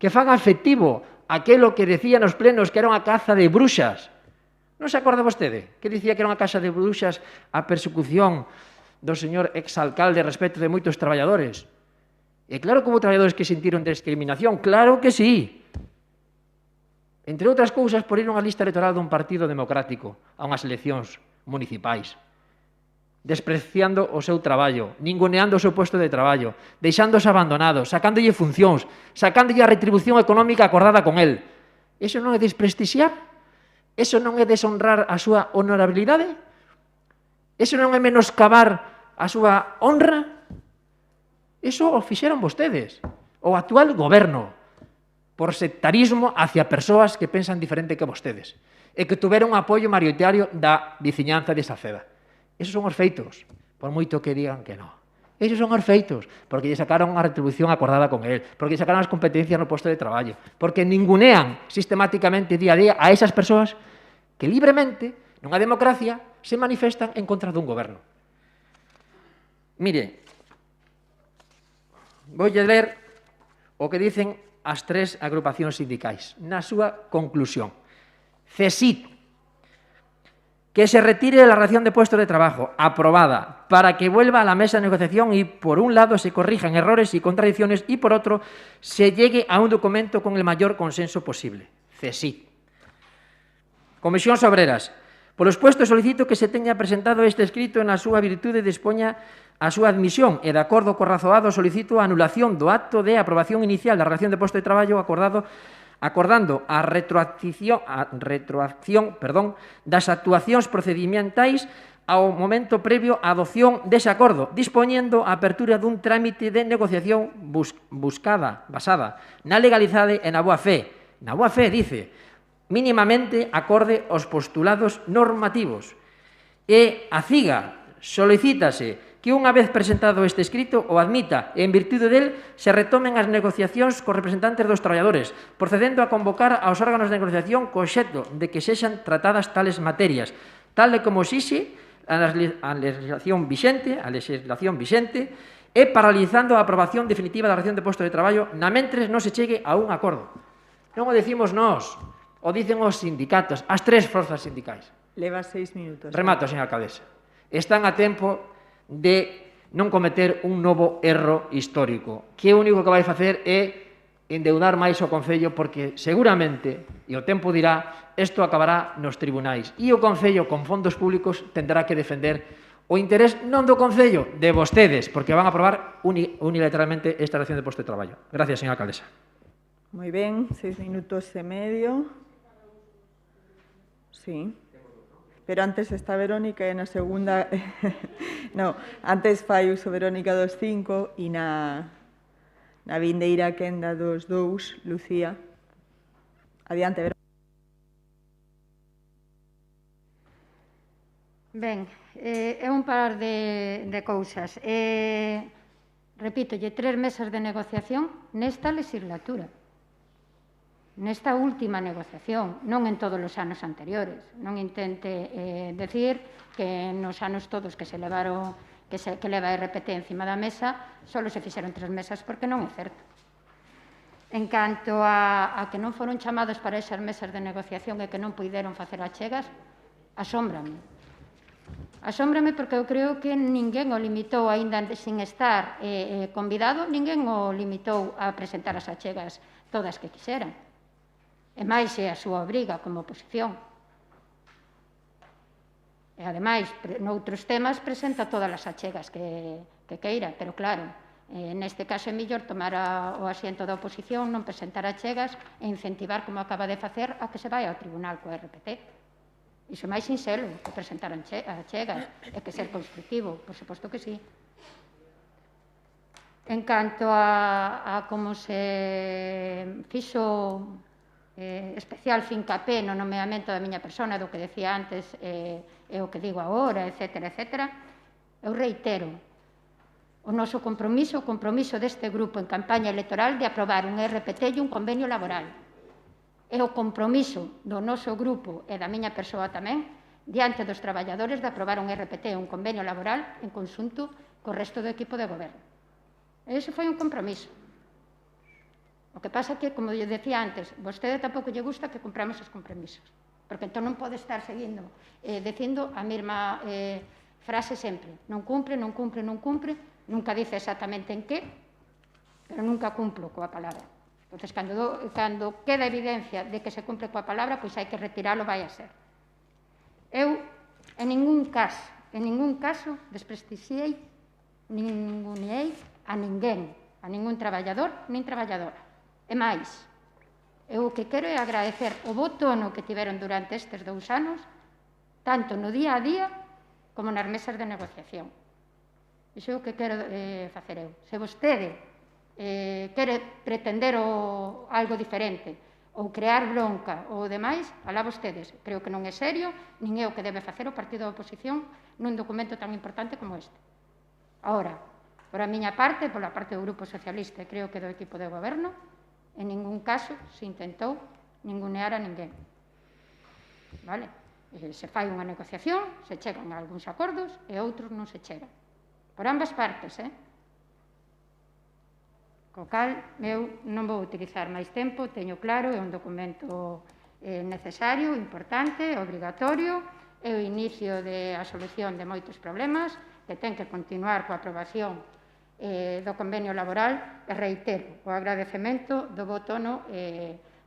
que faga efectivo aquelo que decía nos plenos que era unha caza de bruxas. Non se acorda vostede que dicía que era unha caza de bruxas a persecución do señor exalcalde respecto de moitos traballadores? E claro que houve traballadores que sentiron discriminación, claro que sí. Entre outras cousas, por ir a unha lista electoral dun partido democrático a unhas eleccións municipais, despreciando o seu traballo, ninguneando o seu posto de traballo, deixándose abandonados, sacándolle funcións, sacándolle a retribución económica acordada con el. Eso non é desprestixiar? Eso non é deshonrar a súa honorabilidade? Eso non é menoscabar a súa honra? Iso o fixeron vostedes, o actual goberno, por sectarismo hacia persoas que pensan diferente que vostedes e que tuveron apoio mayoritario da veciñanza de Saceda. Esos son os feitos, por moito que digan que non. Esos son os feitos, porque lle sacaron a retribución acordada con él, porque lle sacaron as competencias no posto de traballo, porque ningunean sistemáticamente día a día a esas persoas que libremente, nunha democracia, se manifestan en contra dun goberno. Mire, vou ler o que dicen as 3 agrupacións sindicais na súa conclusión. CESIT, Que se retire la relación de puestos de trabajo, aprobada, para que vuelva a la mesa de negociación y, por un lado, se corrijan errores y contradicciones y, por otro, se llegue a un documento con el mayor consenso posible. CSIC. Comisións Obreras. Por expuesto, solicito que se teña presentado este escrito na súa virtude e dispoña a súa admisión e, de acordo co razoado, solicito a anulación do acto de aprobación inicial da relación de posto de traballo acordando a retroacción das actuacións procedimentais ao momento previo á adopción dese acordo, dispoñendo a apertura dun trámite de negociación basada na legalidade e na boa fe. Na boa fe, dice, mínimamente acorde aos postulados normativos. E a CIGA solicítase que unha vez presentado este escrito o admita e en virtude del se retomen as negociacións cos representantes dos traballadores, procedendo a convocar aos órganos de negociación co obxecto de que sexan tratadas tales materias, tal e como exixe a legislación vixente, e paralizando a aprobación definitiva da relación de posto de traballo na mentres non se chegue a un acordo. Non o decimos nós, o dicen os sindicatos, as tres forzas sindicais. Leva 6 minutos. Remato, señora alcaldesa. Están a tempo de non cometer un novo erro histórico, que o único que vai facer é endeudar máis o Concello, porque seguramente, e o tempo dirá, isto acabará nos tribunais. E o Concello, con fondos públicos, tendrá que defender o interés non do Concello, de vostedes, porque van a aprobar unilateralmente esta relación de posto de traballo. Gracias, señora alcaldesa. Moi ben, 6 minutos e medio. Sí. Pero antes está Verónica e na segunda... no, antes fai uso Verónica dos 5 e na vindeira quenda dos 2, Lucía. Adiante, Verónica. Ben, é un par de cousas. Repítolle, 3 mesas de negociación nesta legislatura. Nesta última negociación, non en todos os anos anteriores. Non intente decir que nos anos todos que se levaron, que leva RPT encima da mesa, só se fixeron 3 mesas, porque non é certo. En canto a que non foron chamados para esas mesas de negociación e que non puideron facer achegas, asómbrame. Asómbrame porque eu creo que ninguén o limitou, aínda sin estar convidado, ninguén o limitou a presentar as achegas todas que quixeran. E máis é a súa obriga como oposición. E, ademais, noutros temas presenta todas as achegas que queira, pero claro, neste caso é mellor tomar o asiento da oposición, non presentar achegas e incentivar, como acaba de facer, a que se vai ao tribunal co RPT. Iso é máis sinxelo que presentar achegas e que ser constructivo, por suposto que sí. En canto a como se fixo especial fincapé no nomeamento da miña persona, do que decía antes e o que digo agora, etcétera, etcétera, eu reitero o noso compromiso, o compromiso deste grupo en campaña electoral de aprobar un RPT e un convenio laboral. E o compromiso do noso grupo e da miña persoa tamén diante dos traballadores de aprobar un RPT e un convenio laboral en conxunto co resto do equipo de goberno. E ese foi un compromiso. O que pasa é que, como eu decía antes, vostede tampouco lle gusta que cumpramos os compromisos, porque entón non pode estar seguindo dicindo a mesma frase sempre. Non cumpre, non cumpre, non cumpre, nunca dice exactamente en que, pero nunca cumplo coa palabra. Entón, cando queda evidencia de que se cumple coa palabra, pois hai que retiralo, vai a ser. Eu, en ningún caso, desprestixiei, ningunei a ninguén, a ningún traballador, nin traballadora. E máis, eu o que quero é agradecer o bo tono que tiveron durante estes 2 anos, tanto no día a día como nas mesas de negociación. Iso é o que quero facer eu. Se vostede quere pretender algo diferente ou crear bronca ou demais, alá vostedes. Creo que non é serio, nin é o que debe facer o partido da oposición nun documento tan importante como este. Ahora, por a miña parte, pola parte do Grupo Socialista e creo que do equipo de goberno, en ningún caso se intentou ningunear a ninguén. Vale? Se fai unha negociación, se chegan a algúns acordos e outros non se chegan. Por ambas partes, Co cal, eu non vou utilizar máis tempo, teño claro, é un documento necesario, importante, obrigatorio, é o inicio da solución de moitos problemas, que ten que continuar coa aprobación do convenio laboral, e reitero o agradecemento do bo tono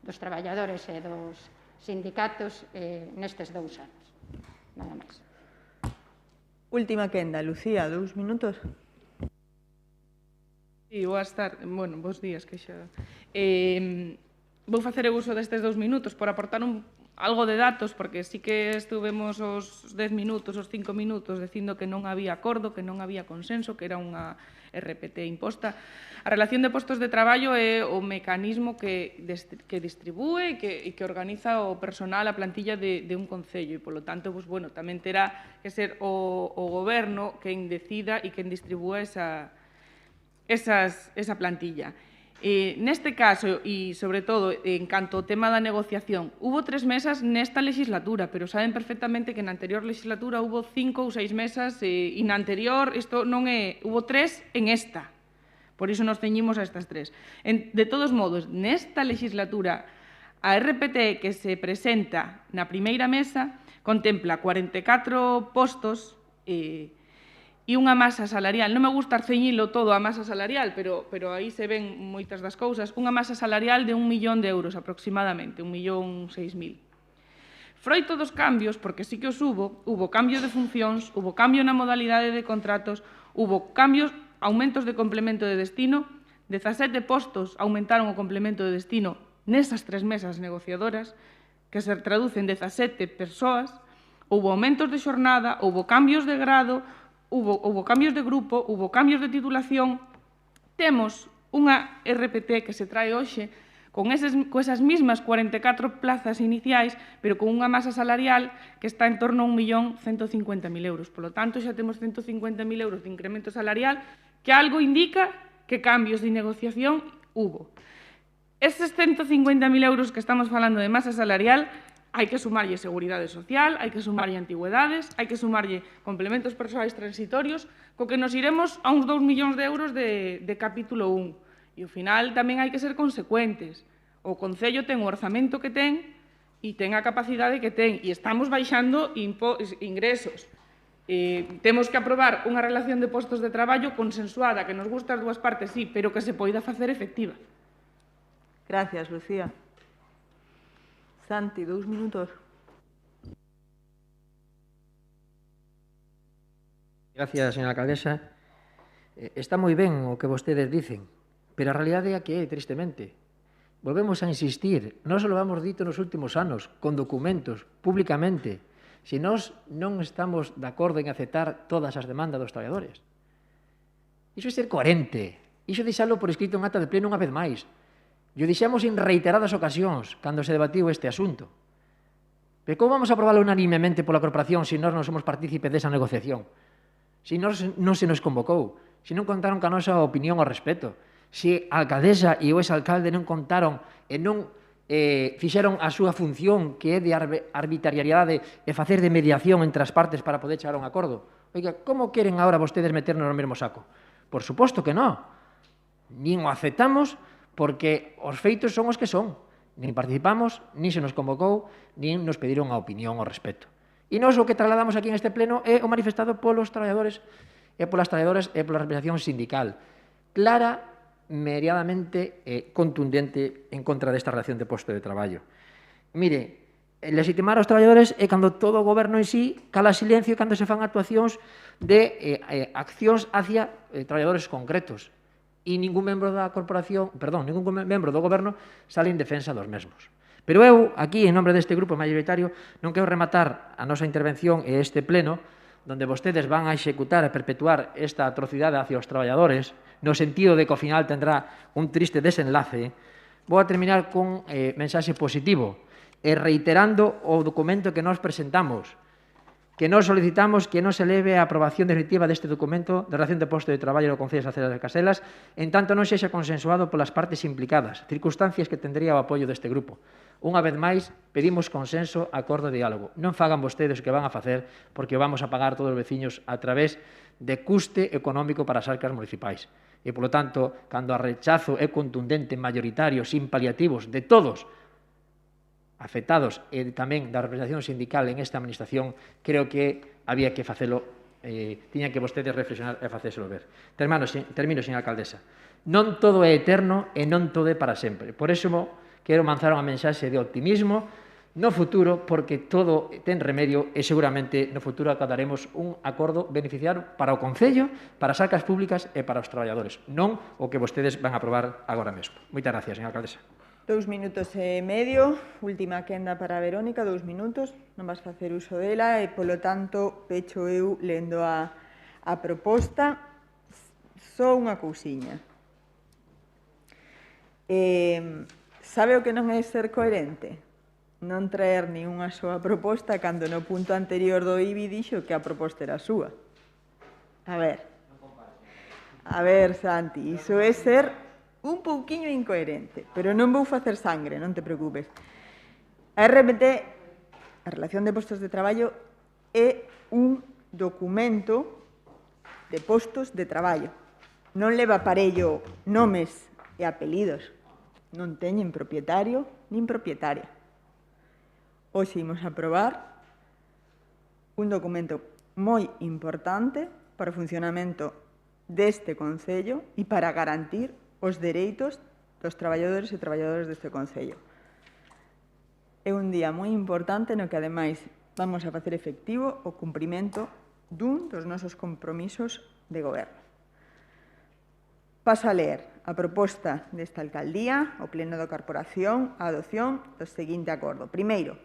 dos traballadores e dos sindicatos nestes 2 anos. Nada máis. Última quenda, Lucía, 2 minutos. Sí, boas tardes. Bueno, bons días, que xa... Vou facer uso destes 2 minutos por aportar algo de datos, porque sí que estuvemos os 10 minutos, os 5 minutos, dicindo que non había acordo, que non había consenso, que era unha RPT imposta. A relación de postos de traballo é o mecanismo que distribúe e que organiza o personal, a plantilla de un concello, e, polo tanto, tamén terá que ser o goberno quen decida e quen distribúa esa plantilla. Neste caso, e sobre todo en canto ao tema da negociación, hubo 3 mesas nesta legislatura, pero saben perfectamente que na anterior legislatura hubo 5 ou 6 mesas e na anterior isto non é, hubo 3 en esta. Por iso nos ceñimos a estas 3. De todos modos, nesta legislatura, a RPT que se presenta na primeira mesa contempla 44 postos e unha masa salarial. Non me gusta ceñilo todo a masa salarial, pero aí se ven moitas das cousas. Unha masa salarial de 1 millón de euros aproximadamente, 1.006.000. Froito dos cambios, porque sí que os hubo cambio de funcións, hubo cambio na modalidade de contratos, hubo cambios, aumentos de complemento de destino, 17 postos aumentaron o complemento de destino nesas 3 mesas negociadoras, que se traducen 17 persoas, houbo aumentos de xornada, houbo cambios de grado, houbo cambios de grupo, houbo cambios de titulación. Temos unha RPT que se trae hoxe con esas mismas 44 plazas iniciais, pero con unha masa salarial que está en torno a 1.150.000 euros. Por lo tanto, xa temos 150.000 euros de incremento salarial, que algo indica que cambios de negociación hubo. Eses 150.000 euros que estamos falando de masa salarial, hai que sumarlle seguridade social, hai que sumarlle antigüedades, hai que sumarlle complementos persoais transitorios, co que nos iremos a uns 2 millóns de euros de capítulo 1. E, ao final, tamén hai que ser consecuentes. O Concello ten o orzamento que ten e ten a capacidade que ten, e estamos baixando ingresos. Temos que aprobar unha relación de postos de traballo consensuada, que nos gusta as dúas partes, sí, pero que se poida facer efectiva. Gracias, Lucía. Santi, 2 minutos. Gracias, señora alcaldesa. Está moi ben o que vostedes dicen, pero a realidade é que é, tristemente. Volvemos a insistir, non só lo hemos dito nos últimos anos, con documentos, públicamente, se nós non estamos de acordo en aceptar todas as demandas dos traballadores. Iso é ser coherente, iso deixalo por escrito en acta de pleno unha vez máis. E o dixemos en reiteradas ocasións cando se debatiu este asunto. Pero como vamos a aprobarlo unanimemente pola corporación se nós non somos partícipes desa negociación? Se non se nos convocou, se non contaron ca nosa opinión ao respecto, se a alcaldesa e o exalcalde non contaron e non fixeron a súa función que é de arbitrariedade e facer de mediación entre as partes para poder chegar a un acordo. Oiga, como queren agora vostedes meternos no mesmo saco? Por suposto que non. Nin o aceptamos, porque os feitos son os que son. Nin participamos, nin se nos convocou, nin nos pediron a opinión ao respecto. E nós o que trasladamos aquí en este pleno é o manifestado polos traballadores e polas traballadoras e pola representación sindical. Clara, mediadamente contundente en contra desta relación de posto de traballo. Mire, legitimar aos traballadores é cando todo o goberno en sí cala silencio cando se fan actuacións de accións hacia traballadores concretos. E ningún membro da corporación, ningún membro do goberno sale en defensa dos mesmos. Pero eu, aquí, en nombre deste grupo maioritario, non quero rematar a nosa intervención e este pleno, donde vostedes van a executar e perpetuar esta atrocidade hacia os traballadores, no sentido de que ao final tendrá un triste desenlace. Vou a terminar cun mensaxe positivo e reiterando o documento que nós presentamos, que nós solicitamos que non se leve a aprobación definitiva deste documento de relación de posto de traballo no Concello de Salceda de Caselas, en tanto non sexa consensuado polas partes implicadas, circunstancias que tendría o apoio deste grupo. Unha vez máis, pedimos consenso, acordo e diálogo. Non fagan vostedes o que van a facer, porque o vamos a pagar todos os veciños a través de custe económico para as arcas municipais. E, polo tanto, cando a rechazo é contundente, mayoritario, sin paliativos, de todos afectados e tamén da representación sindical en esta administración, creo que había que facelo, tiñan que vostedes reflexionar e facéselo ver. Termino, señora alcaldesa. Non todo é eterno e non todo é para sempre. Por iso quero lanzar unha mensaxe de optimismo no futuro, porque todo ten remedio e seguramente no futuro acadaremos un acordo beneficiario para o Concello, para as arcas públicas e para os traballadores, non o que vostedes van a aprobar agora mesmo. Moitas gracias, señora alcaldesa. 2 minutos e medio, última quenda para Verónica, 2 minutos, non vas facer uso dela e, polo tanto, pecho eu lendo a proposta. Só unha cousiña. Sabe o que non é ser coherente? Non traer ni unha soa proposta cando no punto anterior do IBI dixo que a proposta era súa. A ver, Santi, iso é ser un pouquiño incoherente, pero non vou facer sangre, non te preocupes. A RPT, a Relación de Postos de Traballo, é un documento de postos de traballo. Non leva aparello nomes e apelidos. Non teñen propietario nin propietaria. Hoxe imos aprobar un documento moi importante para o funcionamento deste Concello e para garantir os dereitos dos traballadores e traballadoras deste Concello. É un día moi importante no que, ademais, vamos a facer efectivo o cumprimento dun dos nosos compromisos de goberno. Paso a ler a proposta desta alcaldía, o Pleno da Corporación, a adopción do seguinte acordo. Primeiro,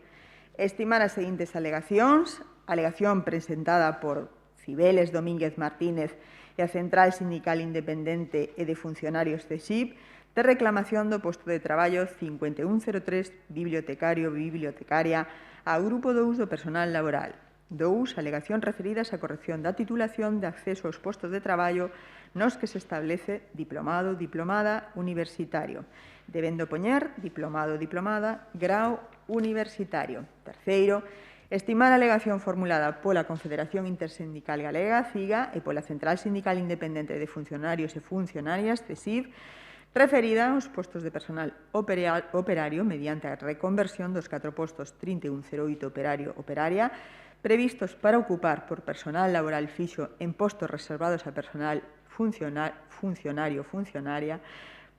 estimar as seguintes alegacións. Alegación presentada por Cibeles Domínguez Martínez e a Central Sindical Independente e de Funcionarios CESIP de reclamación do posto de traballo 5103 bibliotecaria ao Grupo 2 do Personal Laboral. 2. Alegación referidas á corrección da titulación de acceso aos postos de traballo nos que se establece diplomado, diplomada, universitario, debendo poñer diplomado, diplomada, grau universitario. Terceiro, estimar a alegación formulada pola Confederación Intersindical Galega, CIGA, e pola Central Sindical Independente de Funcionarios e Funcionarias, CESIF, referida aos postos de personal operario mediante a reconversión dos 4 postos 3108 operario-operaria previstos para ocupar por personal laboral fixo en postos reservados a personal funcionario-funcionaria,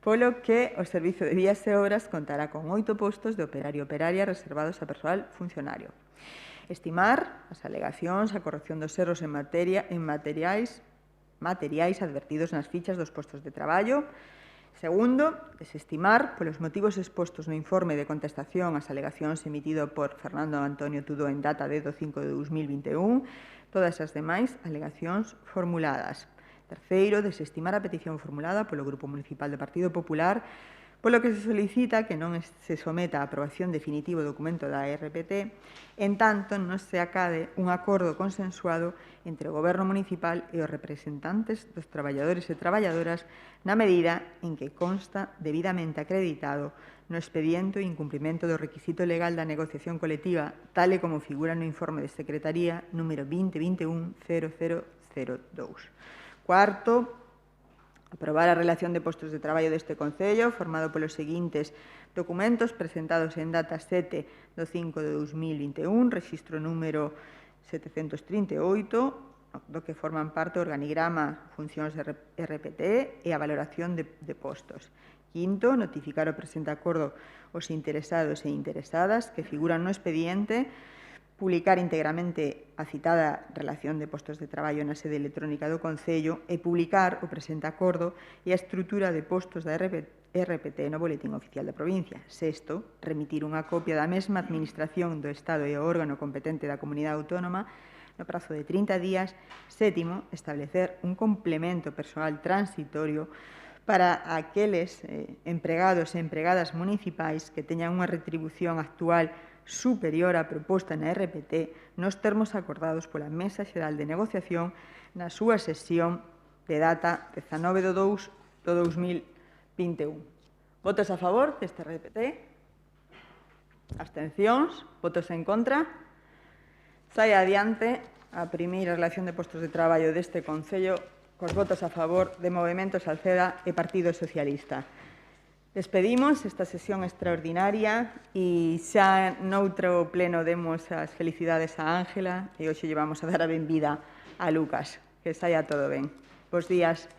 polo que o Servizo de Vías e Obras contará con 8 postos de operario-operaria reservados a personal funcionario. Estimar as alegacións a corrección dos erros en materiais advertidos nas fichas dos postos de traballo. Segundo, desestimar, polos motivos expostos no informe de contestación ás alegacións emitido por Fernando Antonio Tudó en data de 5 de 2021, todas as demais alegacións formuladas. Terceiro, desestimar a petición formulada polo Grupo Municipal do Partido Popular, polo que se solicita que non se someta a aprobación definitivo do documento da RPT, en tanto non se acade un acordo consensuado entre o Goberno Municipal e os representantes dos traballadores e traballadoras na medida en que consta debidamente acreditado no expediente o incumprimento do requisito legal da negociación colectiva, tal e como figura no informe de Secretaría número 2021-0002. Cuarto, aprobar a relación de postos de traballo deste Concello, formado polos seguintes documentos presentados en data 7 do 5 de 2021, rexistro número 738, do que forman parte o organigrama, funcións de RPT e a valoración de postos. Quinto, notificar o presente acordo aos interesados e interesadas que figuran no expediente, publicar íntegramente a citada relación de postos de traballo na sede electrónica do Concello e publicar o presente acordo e a estrutura de postos da RPT no Boletín Oficial da Provincia. Sexto, remitir unha copia da mesma Administración do Estado e o órgano competente da Comunidade Autónoma no prazo de 30 días. Sétimo, establecer un complemento persoal transitorio para aqueles empregados e empregadas municipais que teñan unha retribución actual superior á proposta na RPT nos termos acordados pola Mesa Xeral de Negociación na súa sesión de data 19 de 2 de 2021. Votos a favor deste RPT? Abstencións? Votos en contra? Sai adiante a primeira relación de postos de traballo deste Concello cos votos a favor de Movemento Salceda e Partido Socialista. Despedimos esta sesión extraordinaria e xa noutro pleno demos as felicidades a Ángela e hoxe lle vamos a dar a benvida a Lucas. Que saia todo ben. Bos días.